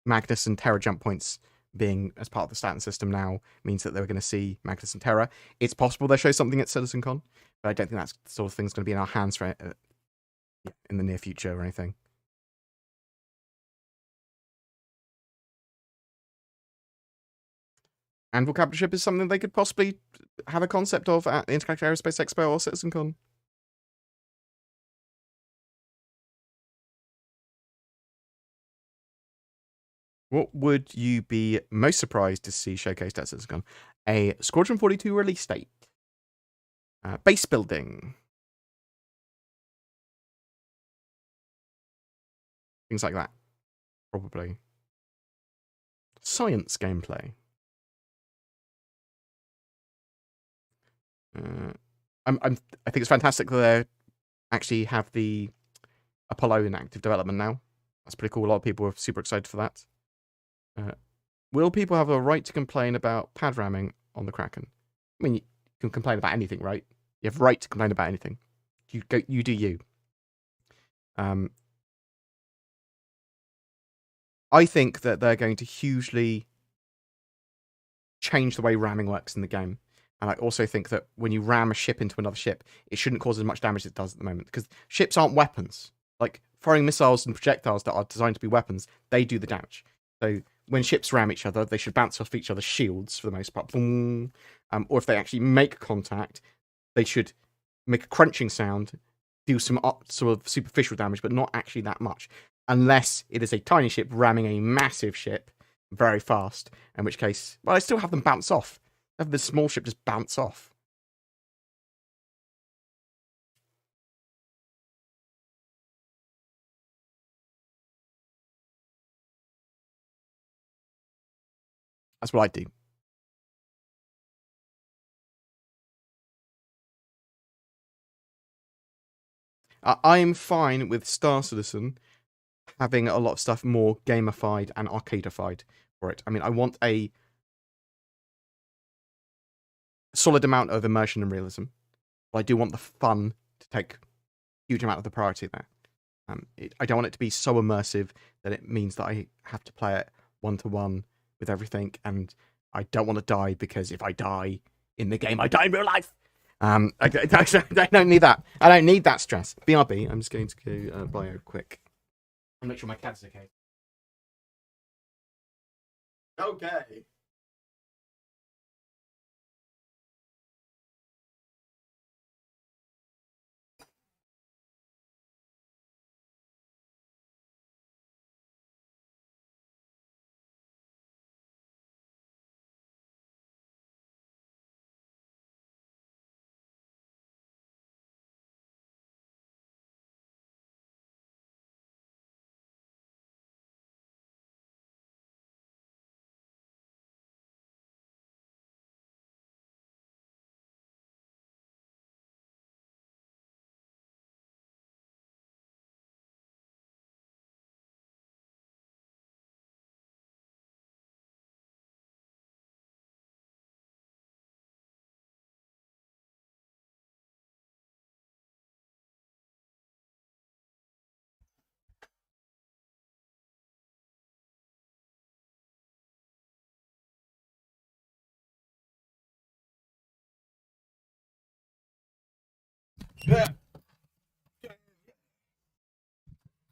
Magnus and Terra jump points being as part of the Staten system now means that they're going to see Magnus and Terra. It's possible they'll show something at CitizenCon, but I don't think that's the sort of thing's going to be in our hands for in the near future or anything. Anvil Capital Ship is something they could possibly have a concept of at the Intergalactic Aerospace Expo or CitizenCon. What would you be most surprised to see showcased at CitizenCon? A Squadron 42 release date. Base building. Things like that. Probably. Science gameplay. I think it's fantastic that they actually have the Apollo in active development now. That's pretty cool. A lot of people are super excited for that. Will people have a right to complain about pad ramming on the Kraken? I mean, you can complain about anything, right? You have a right to complain about anything. You do you. I think that they're going to hugely change the way ramming works in the game. And I also think that when you ram a ship into another ship, it shouldn't cause as much damage as it does at the moment. Because ships aren't weapons. Like, throwing missiles and projectiles that are designed to be weapons, they do the damage. So when ships ram each other, they should bounce off each other's shields for the most part. Or if they actually make contact, they should make a crunching sound, do some sort of superficial damage, but not actually that much. Unless it is a tiny ship ramming a massive ship very fast, in which case, well, I still have them bounce off. I have this small ship just bounce off. That's what I do. I'm fine with Star Citizen having a lot of stuff more gamified and arcadified for it. I mean, I want a solid amount of immersion and realism, but I do want the fun to take a huge amount of the priority there. I don't want it to be so immersive that it means that I have to play it one-to-one with everything, and I don't want to die because if I die in the game, I die in real life. I don't need that. I don't need that stress. BRB, I'm just going to go bio quick and make sure my cat's okay. Okay.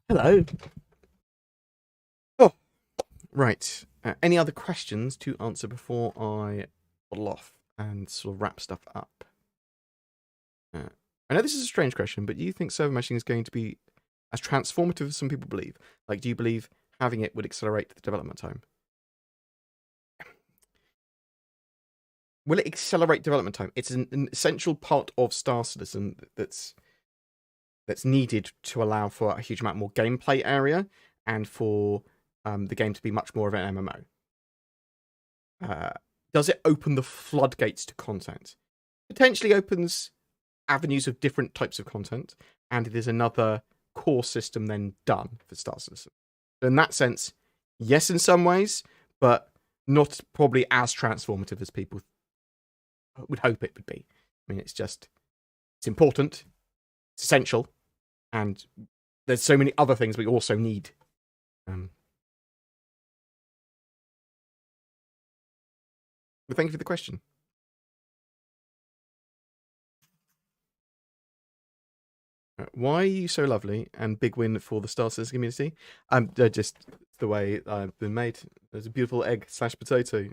Hello. Oh, right. Any other questions to answer before I bottle off and sort of wrap stuff up? I know this is a strange question, but do you think server meshing is going to be as transformative as some people believe? Like, do you believe having it would accelerate the development time? Will it accelerate development time? It's an essential part of Star Citizen that's needed to allow for a huge amount more gameplay area and for the game to be much more of an MMO. Does it open the floodgates to content? Potentially opens avenues of different types of content, and it is another core system then done for Star Citizen. So in that sense, yes, in some ways, but not probably as transformative as people would hope it would be. I mean, it's important, it's essential, and there's so many other things we also need. But thank you for the question. Why are you so lovely? And big win for the Star Citizen community. Just the way I've been made. There's a beautiful egg / potato.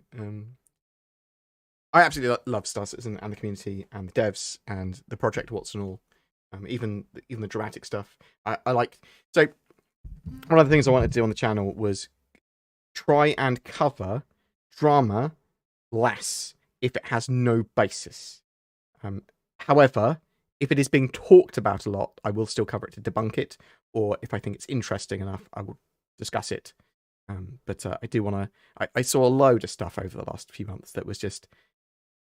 I absolutely love Star Citizen and the community and the devs and the project, what's and all. Even the dramatic stuff. I like. So one of the things I wanted to do on the channel was try and cover drama less if it has no basis. However, if it is being talked about a lot, I will still cover it to debunk it, or if I think it's interesting enough, I will discuss it. But I do want to. I saw a load of stuff over the last few months that was just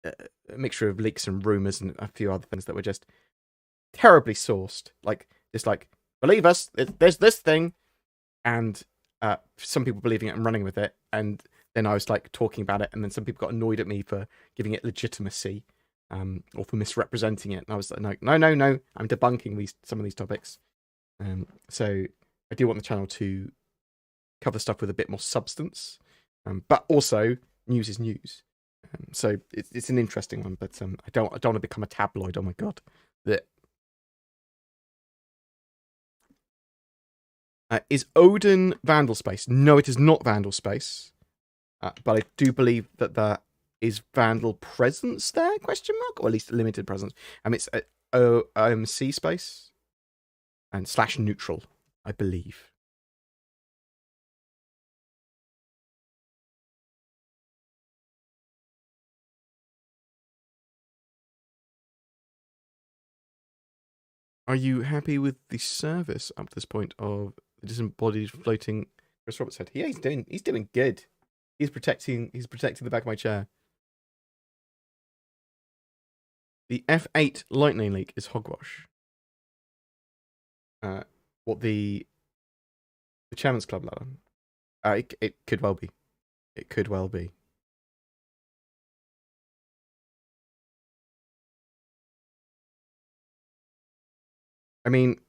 a mixture of leaks and rumors and a few other things that were just terribly sourced. Like, believe us, there's this thing, and some people believing it and running with it, and then I was like talking about it, and then some people got annoyed at me for giving it legitimacy, or for misrepresenting it. And I was like, no, I'm debunking some of these topics. So I do want the channel to cover stuff with a bit more substance, but also news is news. So it's an interesting one, but I don't want to become a tabloid. Oh my god, that. Is Odin Vandal Space? No, it is not Vandal Space. But I do believe that there is Vandal presence there, question mark? Or at least a limited presence. It's OMC space and / neutral, I believe. Are you happy with the service up to this point of the disembodied floating? Chris Roberts said, yeah, he's doing good. He's protecting the back of my chair. The F8 lightning leak is hogwash. What the Chairman's Club ladder? It could well be. It could well be. I mean,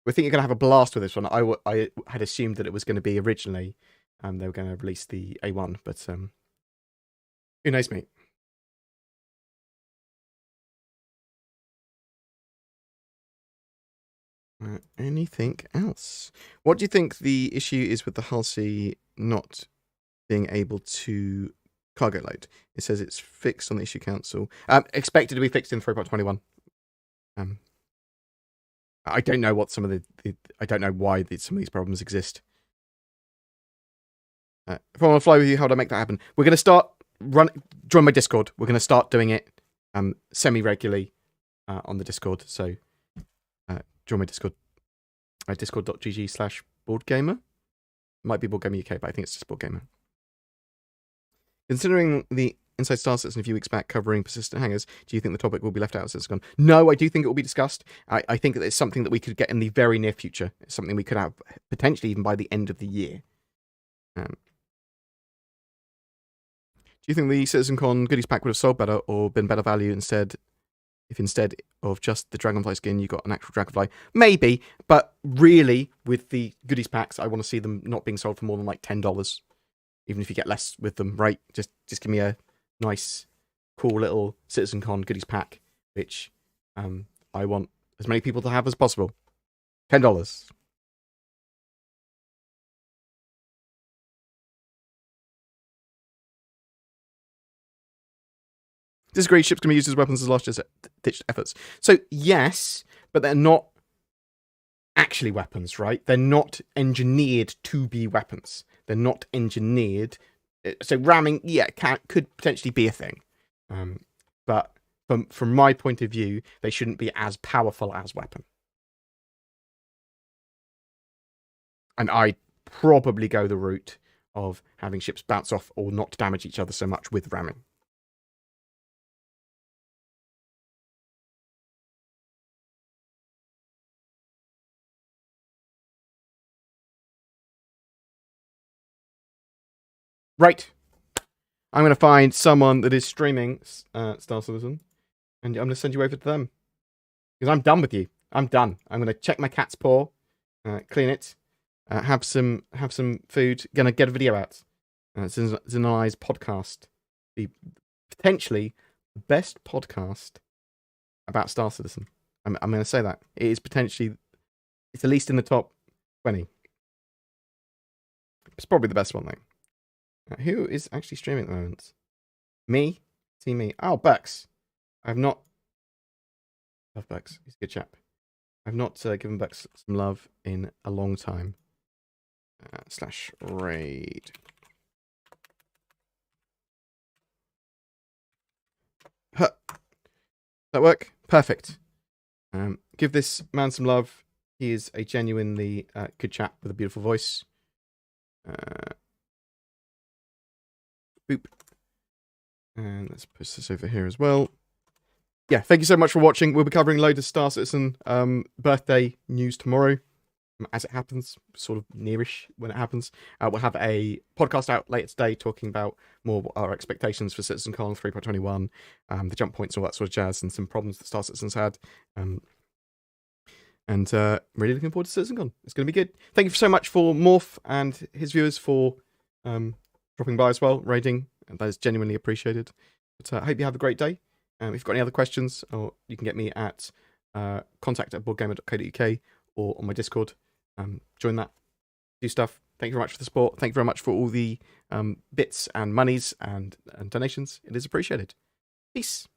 we think you're going to have a blast with this one. I had assumed that it was going to be originally, they were going to release the A1, but who knows, mate? Anything else? What do you think the issue is with the Halsey not being able to cargo load? It says it's fixed on the issue council. Expected to be fixed in 3.21. I don't know what some of the I don't know why some of these problems exist. If I want to fly with you, how do I make that happen? We're going to start join my Discord. We're going to start doing it semi-regularly on the Discord. So join my Discord. Discord.gg/BoredGamer. Might be BoredGamer UK, but I think it's just BoredGamer. Considering the Inside Star Citizen a few weeks back covering persistent hangers, do you think the topic will be left out of CitizenCon? No, I do think it will be discussed. I think that it's something that we could get in the very near future. It's something we could have potentially even by the end of the year. Do you think the CitizenCon goodies pack would have sold better or been better value if instead of just the dragonfly skin, you got an actual dragonfly? Maybe, but really, with the goodies packs, I want to see them not being sold for more than like $10. Even if you get less with them, right? Just give me a nice, cool little CitizenCon goodies pack, which I want as many people to have as possible. $10. Disagree, ships can be used as weapons as last-ditch efforts. So, yes, but they're not actually weapons, right? They're not engineered to be weapons. They're not engineered. So ramming, yeah, could potentially be a thing. But from my point of view, they shouldn't be as powerful as weapon. And I probably go the route of having ships bounce off or not damage each other so much with ramming. Right. I'm going to find someone that is streaming Star Citizen, and I'm going to send you over to them. Because I'm done with you. I'm done. I'm going to check my cat's paw, clean it, have some food, going to get a video out. Zin and I's podcast. The potentially the best podcast about Star Citizen. I'm going to say that. It is potentially, it's at least in the top 20. It's probably the best one, though. Who is actually streaming at the moment? Me? See me. Oh, Bucks. I've not. Love Bucks. He's a good chap. I've not given Bucks some love in a long time. /raid. Huh. That work? Perfect. Give this man some love. He is a genuinely good chap with a beautiful voice. Boop. And let's push this over here as well. Yeah, thank you so much for watching. We'll be covering loads of Star Citizen birthday news tomorrow, as it happens, sort of nearish when it happens. We'll have a podcast out later today talking about more our expectations for CitizenCon 3.21, the jump points and all that sort of jazz, and some problems that Star Citizen's had. And really looking forward to CitizenCon. It's going to be good. Thank you so much for Morph and his viewers for dropping by as well, raiding. And that is genuinely appreciated. But I hope you have a great day. If you've got any other questions, or you can get me at contact@boredgamer.co.uk or on my Discord. Join that. Do stuff. Thank you very much for the support. Thank you very much for all the bits and monies and donations. It is appreciated. Peace.